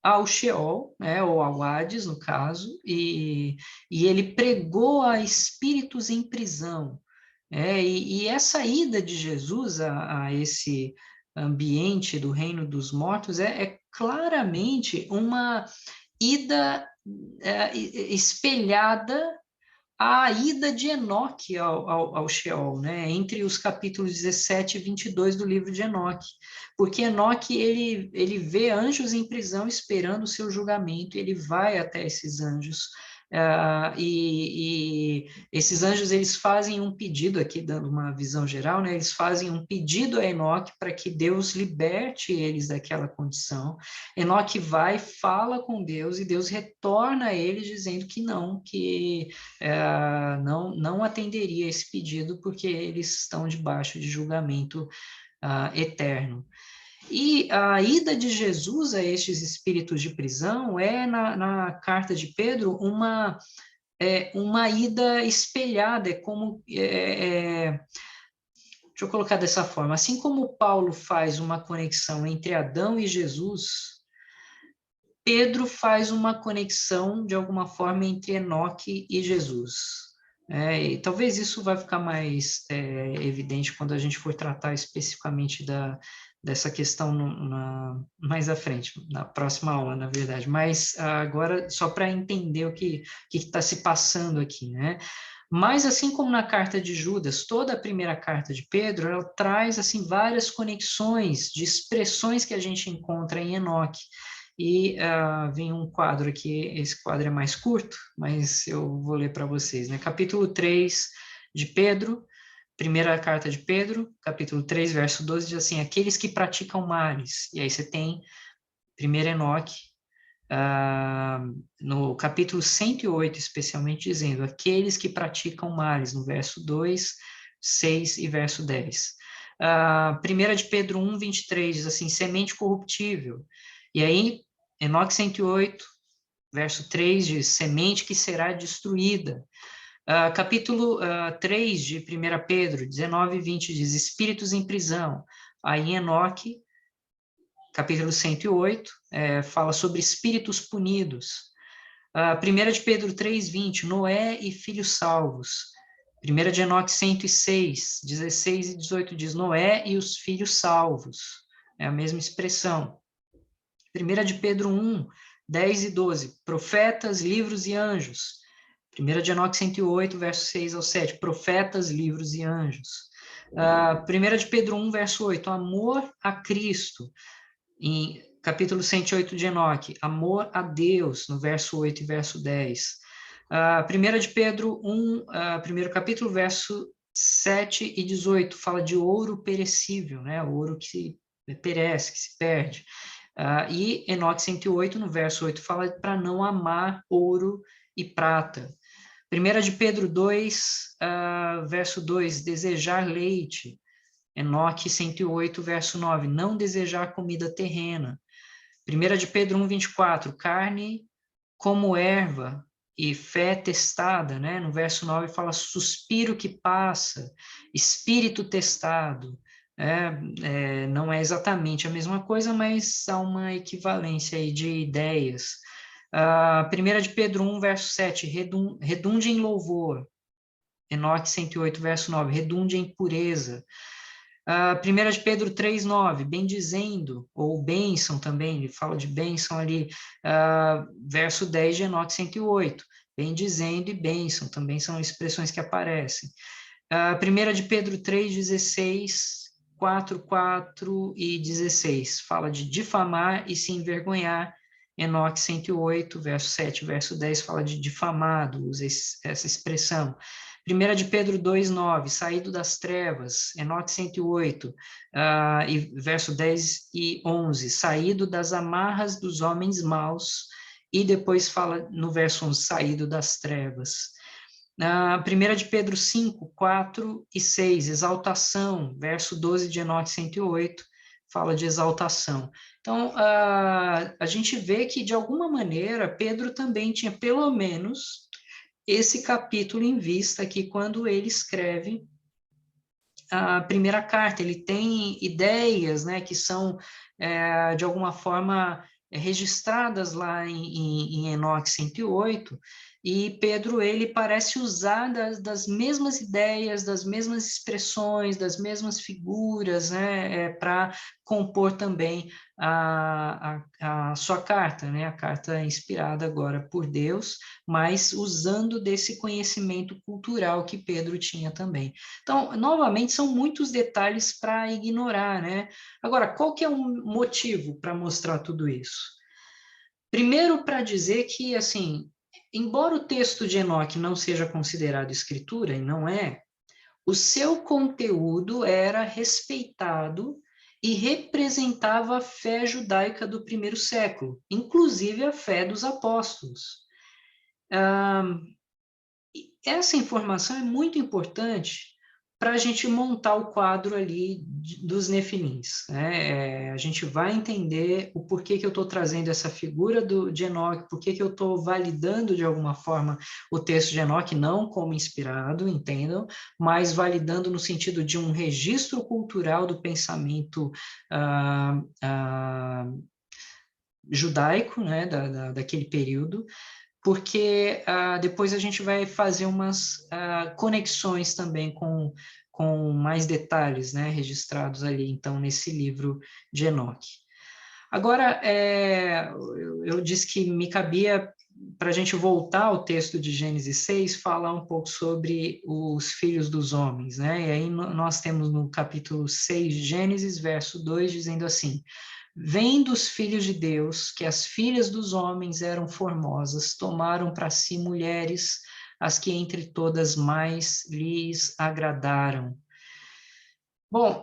Speaker 1: ao Sheol, né, ou ao Hades, no caso, e ele pregou a espíritos em prisão. E essa ida de Jesus a esse ambiente do reino dos mortos é claramente uma ida espelhada à ida de Enoque ao Sheol, né? Entre os capítulos 17 e 22 do livro de Enoque. Porque Enoque, ele vê anjos em prisão esperando o seu julgamento, e ele vai até esses anjos. E esses anjos, eles fazem um pedido, aqui dando uma visão geral, né? Eles fazem um pedido a Enoque para que Deus liberte eles daquela condição. Enoque vai, fala com Deus, e Deus retorna a ele dizendo que não, que não atenderia esse pedido, porque eles estão debaixo de julgamento eterno. E a ida de Jesus a estes espíritos de prisão na carta de Pedro, uma ida espelhada, deixa eu colocar dessa forma, assim como Paulo faz uma conexão entre Adão e Jesus, Pedro faz uma conexão, de alguma forma, entre Enoque e Jesus. E talvez isso vai ficar mais evidente quando a gente for tratar especificamente dessa questão mais à frente, na próxima aula, na verdade. Mas agora, só para entender o que está se passando aqui, né? Mas, assim como na carta de Judas, toda a primeira carta de Pedro, ela traz assim várias conexões de expressões que a gente encontra em Enoque. E vem um quadro aqui, esse quadro é mais curto, mas eu vou ler para vocês, né? Capítulo 3 de Pedro, primeira carta de Pedro, capítulo 3, verso 12, diz assim: aqueles que praticam males. E aí você tem 1 Enoque, no capítulo 108, especialmente, dizendo: aqueles que praticam males, no verso 2, 6 e verso 10. 1 de Pedro 1, 23, diz assim: semente corruptível. E aí, Enoque 108, verso 3, diz: semente que será destruída. Capítulo 3 de 1 Pedro, 19 e 20, diz: espíritos em prisão. Aí, Enoque, capítulo 108, fala sobre espíritos punidos. 1 de Pedro 3, 20, Noé e filhos salvos. 1 de Enoque 106, 16 e 18, diz: Noé e os filhos salvos. É a mesma expressão. 1 de Pedro 1, 10 e 12, profetas, livros e anjos. 1 de Enoque 108, verso 6 ao 7, profetas, livros e anjos. 1 de Pedro 1, verso 8, amor a Cristo. Em capítulo 108 de Enoque, amor a Deus, no verso 8 e verso 10. 1 de Pedro 1, primeiro capítulo, verso 7 e 18, fala de ouro perecível, né? Ouro que perece, que se perde. E Enoque 108, no verso 8, fala para não amar ouro e prata. 1 de Pedro 2, verso 2, desejar leite. Enoque 108, verso 9, não desejar comida terrena. 1 de Pedro 1, 24, carne como erva e fé testada, né? No verso 9 fala suspiro que passa, espírito testado. Não é exatamente a mesma coisa, mas há uma equivalência aí de ideias. 1 de Pedro 1, verso 7, redunde em louvor. Enoque 108, verso 9, redunde em pureza. 1 de Pedro 3,9, bendizendo, ou bênção também, ele fala de bênção ali, verso 10 de Enoque 108, bendizendo e bênção, também são expressões que aparecem. 1 de Pedro 3,16, 4, 4 e 16, fala de difamar e se envergonhar. Enoque 108, verso 7, verso 10, fala de difamado, usa essa expressão. 1 de Pedro 2,9, saído das trevas. Enoque 108, e verso 10 e 11, saído das amarras dos homens maus. E depois fala no verso 11, saído das trevas. 1 de Pedro 5, 4 e 6, exaltação. Verso 12 de Enoque 108, fala de exaltação. Então, a gente vê que, de alguma maneira, Pedro também tinha, pelo menos, esse capítulo em vista aqui, quando ele escreve a primeira carta. Ele tem ideias, né, que são, de alguma forma, registradas lá em Enoque 108, e Pedro, ele parece usar das mesmas ideias, das mesmas expressões, das mesmas figuras, né, para compor também a sua carta, né, a carta inspirada agora por Deus, mas usando desse conhecimento cultural que Pedro tinha também. Então, novamente, são muitos detalhes para ignorar, né? Agora, qual que é o motivo para mostrar tudo isso? Primeiro, para dizer que, assim, embora o texto de Enoque não seja considerado escritura, e não é, o seu conteúdo era respeitado e representava a fé judaica do primeiro século, inclusive a fé dos apóstolos. Essa informação é muito importante para a gente montar o quadro ali dos nefilins, né? A gente vai entender o porquê que eu estou trazendo essa figura de Enoque, porquê que eu estou validando de alguma forma o texto de Enoque, não como inspirado, entendam, mas validando no sentido de um registro cultural do pensamento judaico, né, daquele período, porque depois a gente vai fazer umas conexões também com mais detalhes, né, registrados ali, então, nesse livro de Enoque. Agora, eu disse que me cabia, para a gente voltar ao texto de Gênesis 6, falar um pouco sobre os filhos dos homens, né, e aí nós temos no capítulo 6 de Gênesis, verso 2, dizendo assim: vendo os filhos de Deus que as filhas dos homens eram formosas, tomaram para si mulheres, as que entre todas mais lhes agradaram. Bom,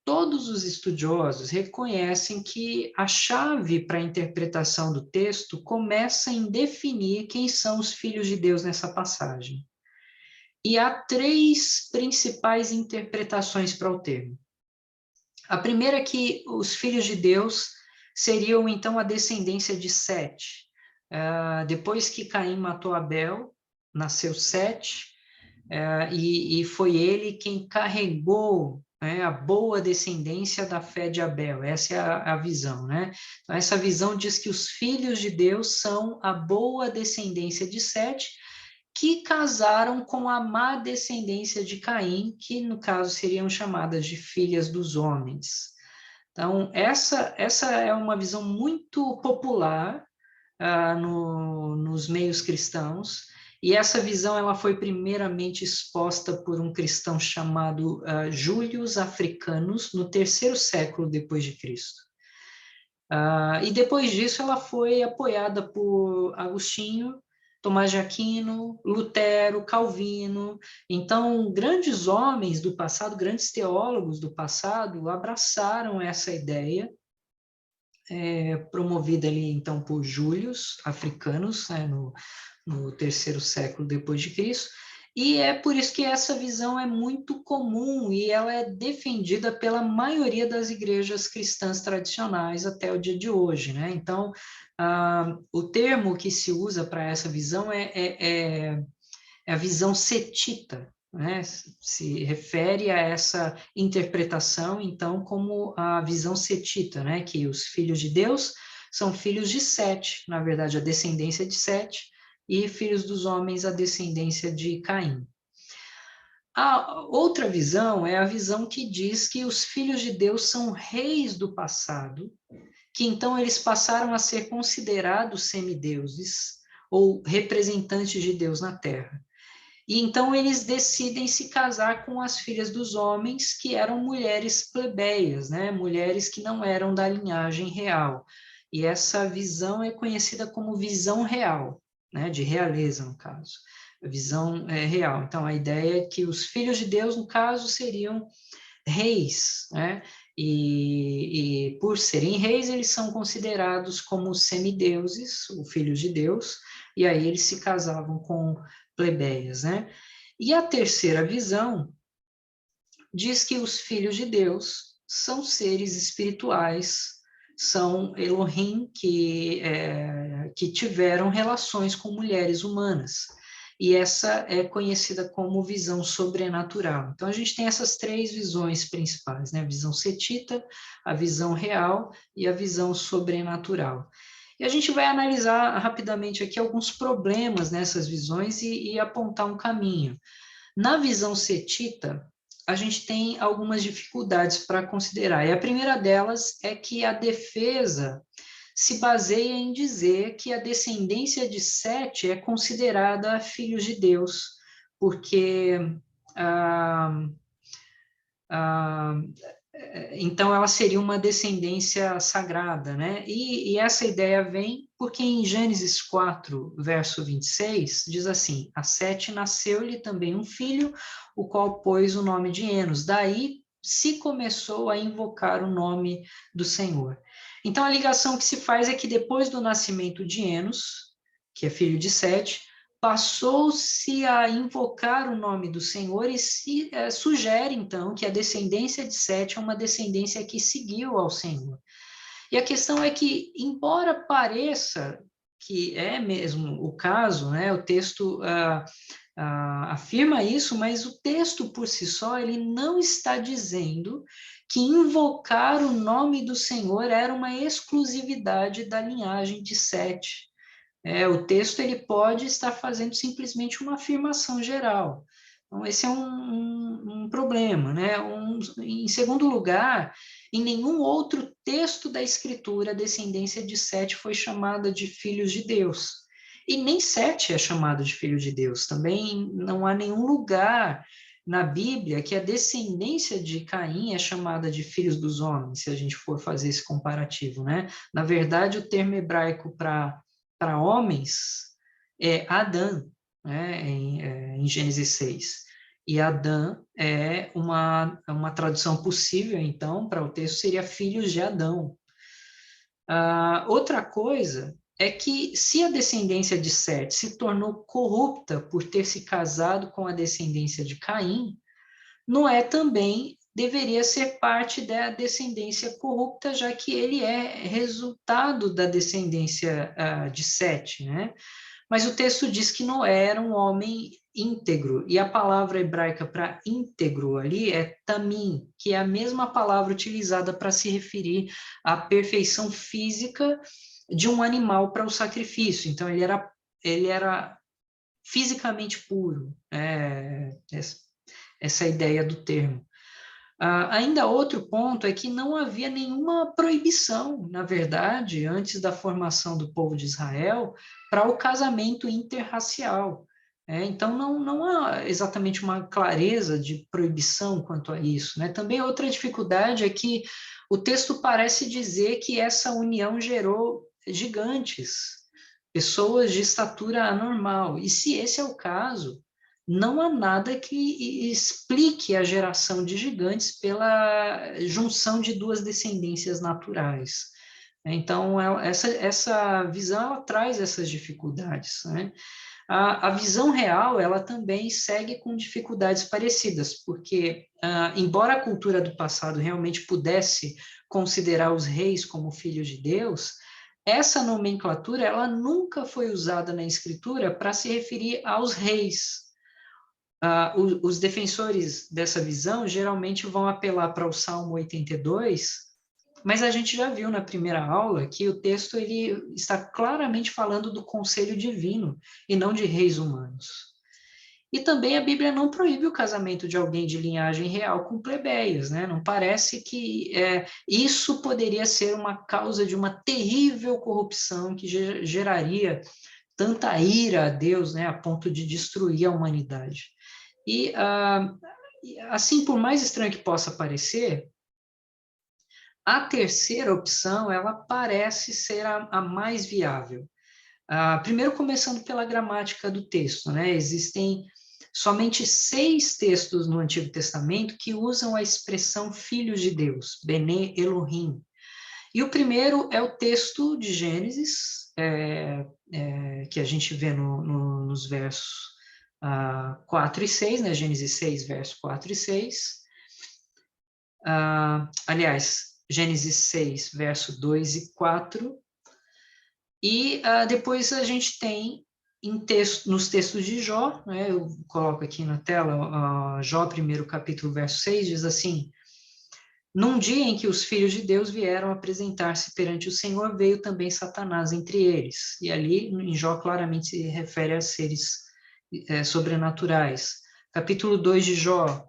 Speaker 1: todos os estudiosos reconhecem que a chave para a interpretação do texto começa em definir quem são os filhos de Deus nessa passagem. E há três principais interpretações para o termo. A primeira é que os filhos de Deus seriam, então, a descendência de Sete. Depois que Caim matou Abel, nasceu Sete, e foi ele quem carregou, né, a boa descendência da fé de Abel. Essa é a visão, né? Então, essa visão diz que os filhos de Deus são a boa descendência de Sete, que casaram com a má descendência de Caim, que no caso seriam chamadas de filhas dos homens. Então, essa é uma visão muito popular nos meios cristãos, e essa visão ela foi primeiramente exposta por um cristão chamado Július Africanus, no terceiro século depois de Cristo. E depois disso ela foi apoiada por Agostinho, Tomás de Aquino, Lutero, Calvino. Então, grandes homens do passado, grandes teólogos do passado, abraçaram essa ideia, promovida ali, então, por Július Africanus, né, no terceiro século depois de Cristo, e é por isso que essa visão é muito comum e ela é defendida pela maioria das igrejas cristãs tradicionais até o dia de hoje, né? Então, o termo que se usa para essa visão é a visão setita, né? Se refere a essa interpretação, então, como a visão setita, né? Que os filhos de Deus são filhos de Sete, na verdade, a descendência de Sete, e filhos dos homens, a descendência de Caim. A outra visão é a visão que diz que os filhos de Deus são reis do passado, que então eles passaram a ser considerados semideuses ou representantes de Deus na Terra. E então eles decidem se casar com as filhas dos homens, que eram mulheres plebeias, né? Mulheres que não eram da linhagem real. E essa visão é conhecida como visão real, né? De realeza, no caso. A visão real. Então, a ideia é que os filhos de Deus, no caso, seriam reis, né? E por serem reis, eles são considerados como semideuses, ou filhos de Deus, e aí eles se casavam com plebeias, né? E a terceira visão diz que os filhos de Deus são seres espirituais, são Elohim que tiveram relações com mulheres humanas. e essa é conhecida como visão sobrenatural. Então, a gente tem essas três visões principais, né? A visão setita, a visão real e a visão sobrenatural. E a gente vai analisar rapidamente aqui alguns problemas nessas visões e apontar um caminho. Na visão setita, a gente tem algumas dificuldades para considerar. E a primeira delas é que a defesa se baseia em dizer que a descendência de Sete é considerada filhos de Deus, porque ah, ah, então ela seria uma descendência sagrada, né? E essa ideia vem porque em Gênesis 4, verso 26, diz assim: a Sete nasceu-lhe também um filho, o qual pôs o nome de Enos. Daí se começou a invocar o nome do Senhor. Então a ligação que se faz é que depois do nascimento de Enos, que é filho de Sete, passou-se a invocar o nome do Senhor e se sugere, então, que a descendência de Sete é uma descendência que seguiu ao Senhor. E a questão é que, embora pareça que é mesmo o caso, né, o texto afirma isso, mas o texto por si só, ele não está dizendo que invocar o nome do Senhor era uma exclusividade da linhagem de Sete. O texto ele pode estar fazendo simplesmente uma afirmação geral. Então, esse é um problema, né? Em segundo lugar, em nenhum outro texto da Escritura a descendência de Sete foi chamada de filhos de Deus. E nem Sete é chamado de filho de Deus. Também não há nenhum lugar na Bíblia que a descendência de Caim é chamada de filhos dos homens, se a gente for fazer esse comparativo, né? Na verdade, o termo hebraico para homens é Adã, né, em Gênesis 6. E Adã é uma tradução possível, então, para o texto seria filhos de Adão. Outra coisa é que se a descendência de Sete se tornou corrupta por ter se casado com a descendência de Caim, Noé também deveria ser parte da descendência corrupta, já que ele é resultado da descendência de Sete, né? Mas o texto diz que Noé era um homem íntegro, e a palavra hebraica para íntegro ali é tamim, que é a mesma palavra utilizada para se referir à perfeição física de um animal para o sacrifício. Então, ele era fisicamente puro, essa ideia do termo. Ainda outro ponto é que não havia nenhuma proibição, na verdade, antes da formação do povo de Israel, para o casamento interracial. Então, não há exatamente uma clareza de proibição quanto a isso, né? Também outra dificuldade é que o texto parece dizer que essa união gerou gigantes, pessoas de estatura anormal. E se esse é o caso, não há nada que explique a geração de gigantes pela junção de duas descendências naturais. Então, essa visão ela traz essas dificuldades, né? A visão real, ela também segue com dificuldades parecidas, porque, embora a cultura do passado realmente pudesse considerar os reis como filhos de Deus, essa nomenclatura, ela nunca foi usada na Escritura para se referir aos reis. Os defensores dessa visão geralmente vão apelar para o Salmo 82, mas a gente já viu na primeira aula que o texto ele está claramente falando do conselho divino e não de reis humanos. E também a Bíblia não proíbe o casamento de alguém de linhagem real com plebeias, né? Não parece que isso poderia ser uma causa de uma terrível corrupção que geraria tanta ira a Deus, né, a ponto de destruir a humanidade. E, assim, por mais estranho que possa parecer, a terceira opção, ela parece ser a mais viável. Primeiro, começando pela gramática do texto, né? Existem somente 6 textos no Antigo Testamento que usam a expressão filhos de Deus, Bene Elohim. E o primeiro é o texto de Gênesis, que a gente vê nos versos 4 e 6, né? Gênesis 6, verso 4 e 6. Aliás, Gênesis 6, verso 2 e 4. E depois a gente tem nos textos de Jó, né, eu coloco aqui na tela, Jó, 1º capítulo, verso 6, diz assim: num dia em que os filhos de Deus vieram apresentar-se perante o Senhor, veio também Satanás entre eles. E ali, em Jó, claramente se refere a seres sobrenaturais. Capítulo 2 de Jó,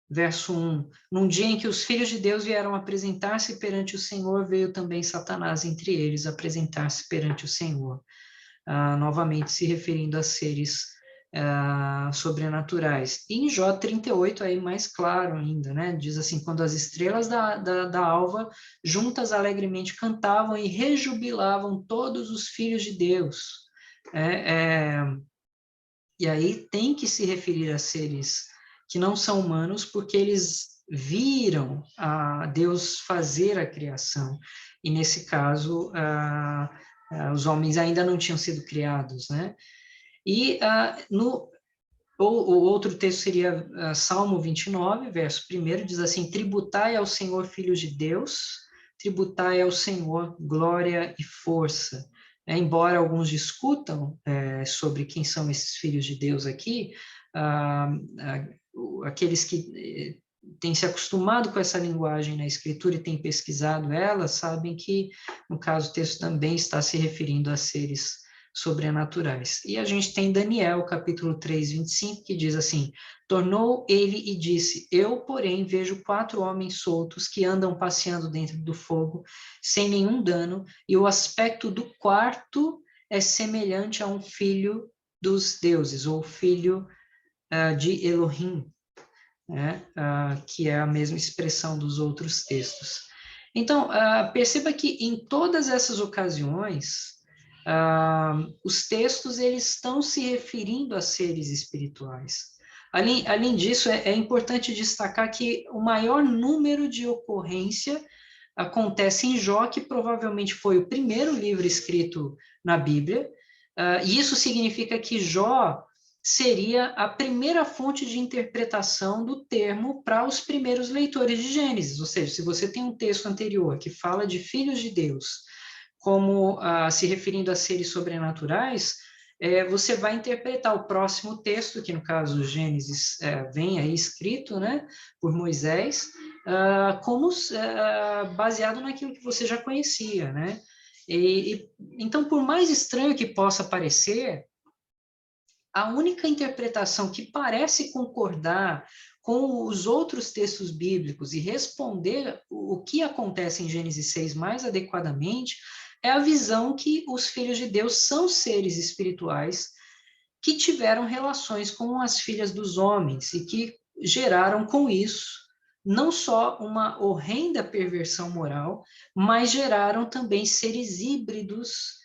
Speaker 1: verso 1. Num dia em que os filhos de Deus vieram apresentar-se perante o Senhor, veio também Satanás entre eles apresentar-se perante o Senhor. Novamente se referindo a seres sobrenaturais. E em Jó 38, aí mais claro ainda, né? Diz assim: quando as estrelas da alva juntas alegremente cantavam e rejubilavam todos os filhos de Deus. E aí tem que se referir a seres que não são humanos, porque eles viram a Deus fazer a criação. E nesse caso, os homens ainda não tinham sido criados, né? E o outro texto seria Salmo 29, verso 1, diz assim: tributai ao Senhor, filhos de Deus, tributai ao Senhor glória e força. Embora alguns discutam sobre quem são esses filhos de Deus aqui, aqueles que têm se acostumado com essa linguagem na Escritura e têm pesquisado ela, sabem que, no caso, o texto também está se referindo a seres sobrenaturais. E a gente tem Daniel, capítulo 3, 25, que diz assim: tornou ele e disse: eu, porém, vejo 4 homens soltos que andam passeando dentro do fogo, sem nenhum dano, e o aspecto do quarto é semelhante a um filho dos deuses, ou filho de Elohim, né? Que é a mesma expressão dos outros textos. Então, perceba que em todas essas ocasiões, os textos eles estão se referindo a seres espirituais. Além disso, é importante destacar que o maior número de ocorrência acontece em Jó, que provavelmente foi o primeiro livro escrito na Bíblia, e isso significa que Jó seria a primeira fonte de interpretação do termo para os primeiros leitores de Gênesis. Ou seja, se você tem um texto anterior que fala de filhos de Deus, como se referindo a seres sobrenaturais, você vai interpretar o próximo texto, que no caso Gênesis vem aí escrito, né, por Moisés, como baseado naquilo que você já conhecia, né? Então, por mais estranho que possa parecer, a única interpretação que parece concordar com os outros textos bíblicos e responder o que acontece em Gênesis 6 mais adequadamente é a visão que os filhos de Deus são seres espirituais que tiveram relações com as filhas dos homens e que geraram com isso não só uma horrenda perversão moral, mas geraram também seres híbridos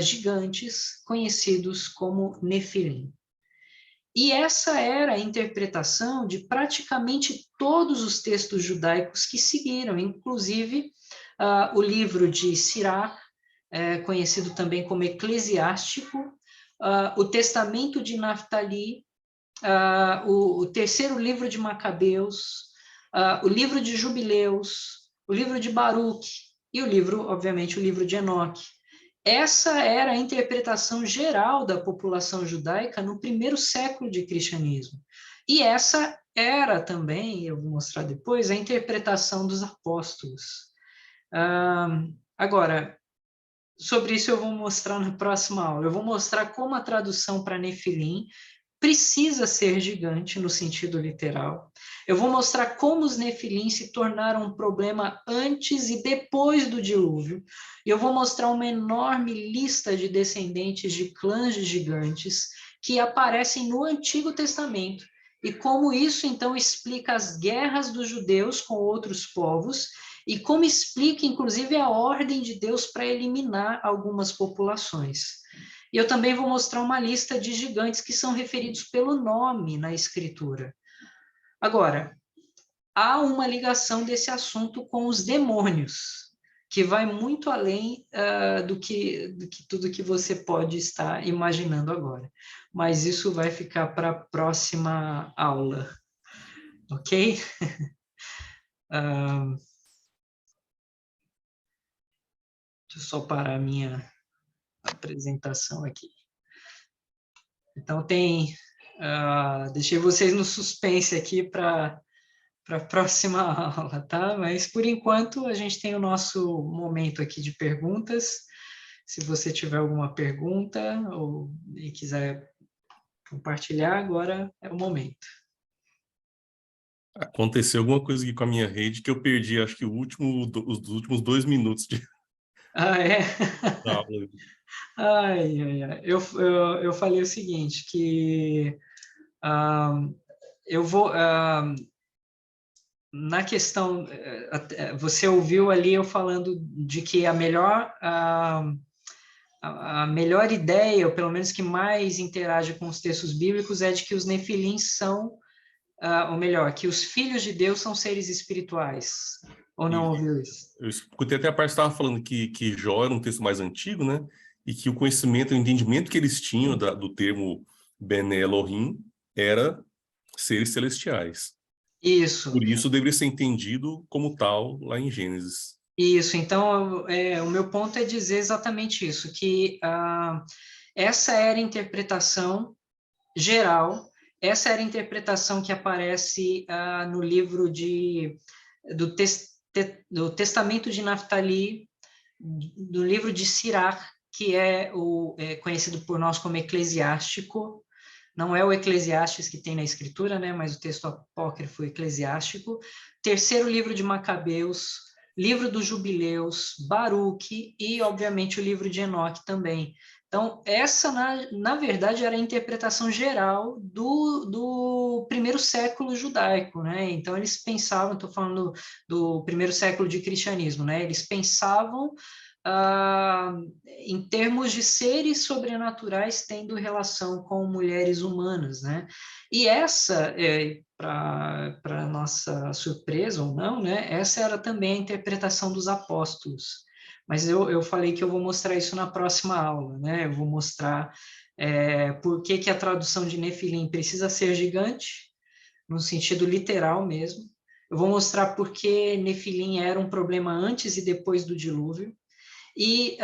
Speaker 1: gigantes, conhecidos como Nefilim. E essa era a interpretação de praticamente todos os textos judaicos que seguiram, inclusive o livro de Sirach, conhecido também como Eclesiástico, o Testamento de Naftali, o terceiro livro de Macabeus, o livro de Jubileus, o livro de Baruque e o livro, obviamente, o livro de Enoque. Essa era a interpretação geral da população judaica no primeiro século de cristianismo. E essa era também, eu vou mostrar depois, a interpretação dos apóstolos. Agora, sobre isso eu vou mostrar na próxima aula. Eu vou mostrar como a tradução para Nefilim precisa ser gigante no sentido literal. Eu vou mostrar como os Nefilim se tornaram um problema antes e depois do dilúvio. E eu vou mostrar uma enorme lista de descendentes de clãs de gigantes que aparecem no Antigo Testamento. E como isso, então, explica as guerras dos judeus com outros povos e como explica, inclusive, a ordem de Deus para eliminar algumas populações. E eu também vou mostrar uma lista de gigantes que são referidos pelo nome na Escritura. Agora, há uma ligação desse assunto com os demônios, que vai muito além do que tudo que você pode estar imaginando agora. Mas isso vai ficar para a próxima aula, ok? Deixa eu só parar a minha apresentação aqui. Então deixei vocês no suspense aqui para a próxima aula, tá? Mas por enquanto a gente tem o nosso momento aqui de perguntas. Se você tiver alguma pergunta e quiser compartilhar, agora é o momento.
Speaker 2: Aconteceu alguma coisa aqui com a minha rede que eu perdi, acho que os últimos 2 minutos de
Speaker 1: Ah, é?
Speaker 2: aula.
Speaker 1: Ai, ai, ai. Eu falei o seguinte, que eu vou... na questão, você ouviu ali eu falando de que a melhor ideia, ou pelo menos que mais interage com os textos bíblicos, é de que os nefilim são, ou melhor, que os filhos de Deus são seres espirituais. Ou não
Speaker 2: E
Speaker 1: ouviu isso?
Speaker 2: eu escutei até a parte que estava falando que Jó era um texto mais antigo, né? E que o conhecimento, o entendimento que eles tinham do termo Bene Elohim era seres celestiais.
Speaker 1: Isso,
Speaker 2: Por isso deveria ser entendido como tal lá em Gênesis.
Speaker 1: isso. Então, o meu ponto é dizer exatamente isso, que essa era a interpretação geral, essa era a interpretação que aparece no livro do Testamento de Naftali, do livro de Sirach, que é conhecido por nós como Eclesiástico. Não é o Eclesiastes que tem na Escritura, né, mas o texto apócrifo eclesiástico. Terceiro livro de Macabeus, livro dos Jubileus, Baruque e, obviamente, o livro de Enoque também. Então, essa, na verdade, era a interpretação geral do primeiro século judaico, né? Então, eles pensavam, estou falando do primeiro século de cristianismo, né? Eles pensavam em termos de seres sobrenaturais tendo relação com mulheres humanas, né? E essa, para nossa surpresa ou não, né? Essa era também a interpretação dos apóstolos. Mas eu falei que eu vou mostrar isso na próxima aula, né? Eu vou mostrar por que a tradução de Nefilim precisa ser gigante, no sentido literal mesmo. Eu vou mostrar por que Nefilim era um problema antes e depois do dilúvio. E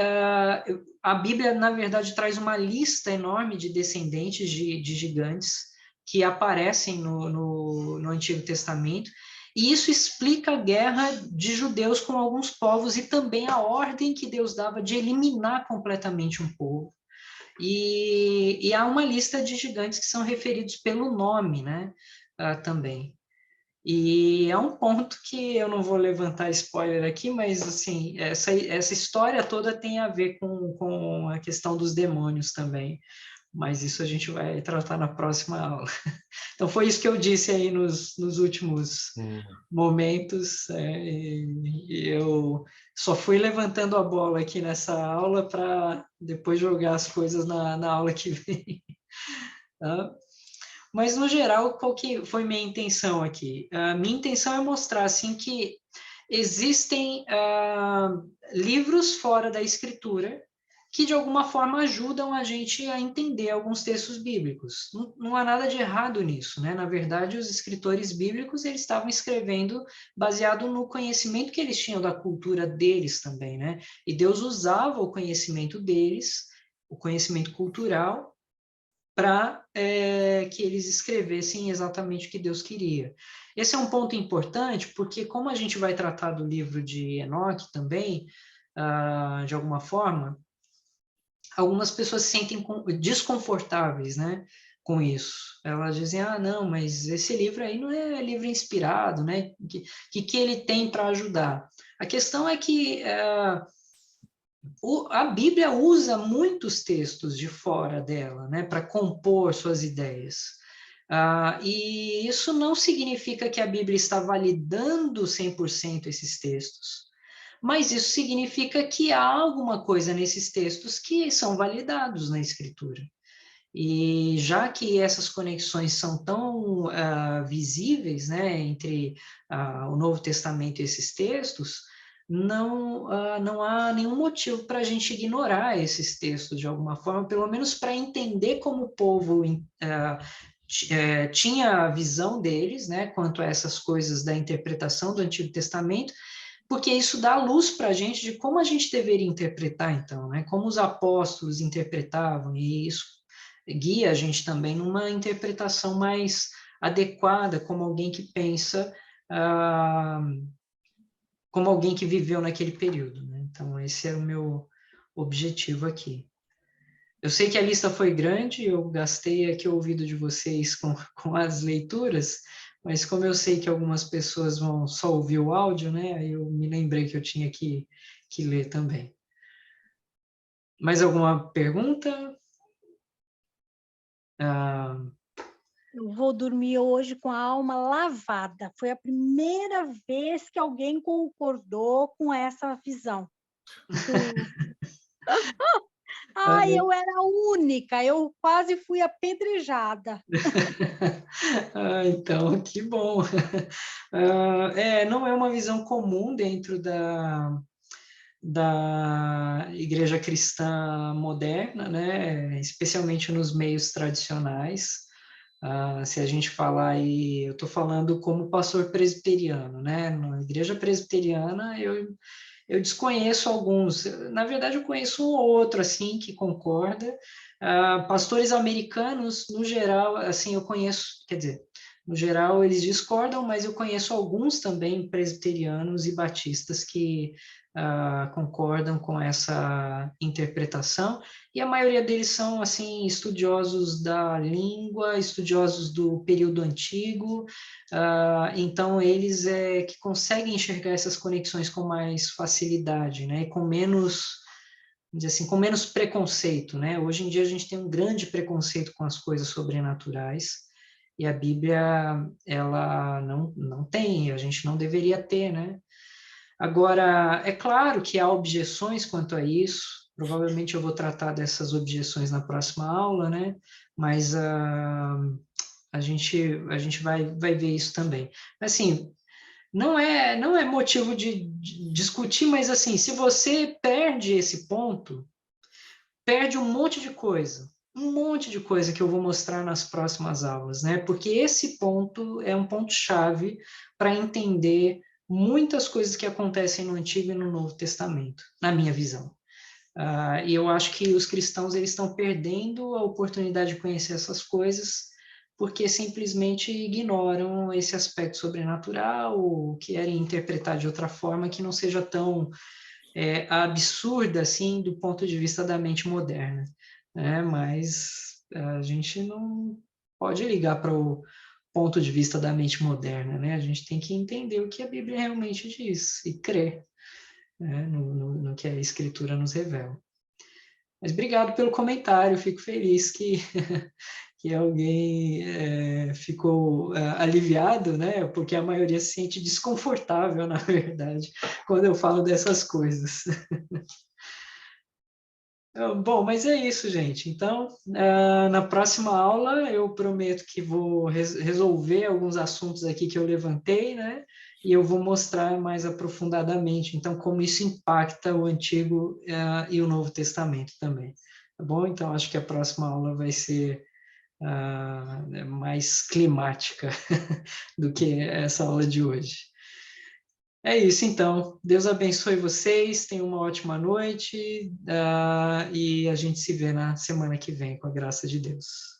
Speaker 1: a Bíblia, na verdade, traz uma lista enorme de descendentes de gigantes que aparecem no Antigo Testamento, e isso explica a guerra de judeus com alguns povos e também a ordem que Deus dava de eliminar completamente um povo. E há uma lista de gigantes que são referidos pelo nome, né, também. E é um ponto que eu não vou levantar spoiler aqui, mas assim, essa história toda tem a ver com a questão dos demônios também. Mas isso a gente vai tratar na próxima aula. Então foi isso que eu disse aí nos últimos momentos. E eu só fui levantando a bola aqui nessa aula para depois jogar as coisas na aula que vem. Tá? Mas, no geral, qual que foi minha intenção aqui? A minha intenção é mostrar, assim, que existem livros fora da escritura que, de alguma forma, ajudam a gente a entender alguns textos bíblicos. Não há nada de errado nisso, né? Na verdade, os escritores bíblicos, eles estavam escrevendo baseado no conhecimento que eles tinham da cultura deles também, né? E Deus usava o conhecimento deles, o conhecimento cultural, para que eles escrevessem exatamente o que Deus queria. Esse é um ponto importante, porque como a gente vai tratar do livro de Enoque também, de alguma forma, algumas pessoas se sentem desconfortáveis, né, com isso. Elas dizem, não, mas esse livro aí não é livro inspirado, né? Que ele tem para ajudar? A questão é que a Bíblia usa muitos textos de fora dela, né, para compor suas ideias. E isso não significa que a Bíblia está validando 100% esses textos, mas isso significa que há alguma coisa nesses textos que são validados na Escritura. E já que essas conexões são tão visíveis, né, entre o Novo Testamento e esses textos, não há nenhum motivo para a gente ignorar esses textos de alguma forma, pelo menos para entender como o povo tinha a visão deles, né, quanto a essas coisas da interpretação do Antigo Testamento, porque isso dá luz para a gente de como a gente deveria interpretar, então, né, como os apóstolos interpretavam, e isso guia a gente também numa interpretação mais adequada, como alguém que pensa, como alguém que viveu naquele período, né? Então, esse é o meu objetivo aqui. Eu sei que a lista foi grande, eu gastei aqui o ouvido de vocês com as leituras, mas como eu sei que algumas pessoas vão só ouvir o áudio, né? Aí eu me lembrei que eu tinha que ler também. Mais alguma pergunta?
Speaker 3: Eu vou dormir hoje com a alma lavada. Foi a primeira vez que alguém concordou com essa visão. Eu era a única, eu quase fui apedrejada.
Speaker 1: Então, que bom. Não é uma visão comum dentro da igreja cristã moderna, né? Especialmente nos meios tradicionais. Se a gente falar aí, eu estou falando como pastor presbiteriano, né? Na igreja presbiteriana, eu desconheço alguns. Na verdade, eu conheço um ou outro, assim, que concorda. Pastores americanos, no geral, assim, eu conheço, quer dizer, no geral, eles discordam, mas eu conheço alguns também presbiterianos e batistas que concordam com essa interpretação, e a maioria deles são, assim, estudiosos da língua, estudiosos do período antigo, então eles que conseguem enxergar essas conexões com mais facilidade, né, e com menos, vamos dizer assim, com menos preconceito, né? Hoje em dia a gente tem um grande preconceito com as coisas sobrenaturais, e a Bíblia, ela não tem, a gente não deveria ter, né? Agora, é claro que há objeções quanto a isso, provavelmente eu vou tratar dessas objeções na próxima aula, né? Mas a gente vai ver isso também. Assim, não é motivo de discutir, mas assim, se você perde esse ponto, perde um monte de coisa que eu vou mostrar nas próximas aulas, né? Porque esse ponto é um ponto chave para entender muitas coisas que acontecem no Antigo e no Novo Testamento, na minha visão. E eu acho que os cristãos eles estão perdendo a oportunidade de conhecer essas coisas porque simplesmente ignoram esse aspecto sobrenatural ou querem interpretar de outra forma que não seja tão absurda assim do ponto de vista da mente moderna, né? Mas a gente não pode ligar para o ponto de vista da mente moderna, né? A gente tem que entender o que a Bíblia realmente diz e crer, né? No que a Escritura nos revela. Mas obrigado pelo comentário, fico feliz que alguém ficou aliviado, né? Porque a maioria se sente desconfortável, na verdade, quando eu falo dessas coisas. Bom, mas é isso, gente. Então, na próxima aula, eu prometo que vou resolver alguns assuntos aqui que eu levantei, né? E eu vou mostrar mais aprofundadamente, então, como isso impacta o Antigo e o Novo Testamento também. Tá bom? Então, acho que a próxima aula vai ser mais climática do que essa aula de hoje. É isso, então. Deus abençoe vocês, tenham uma ótima noite, e a gente se vê na semana que vem, com a graça de Deus.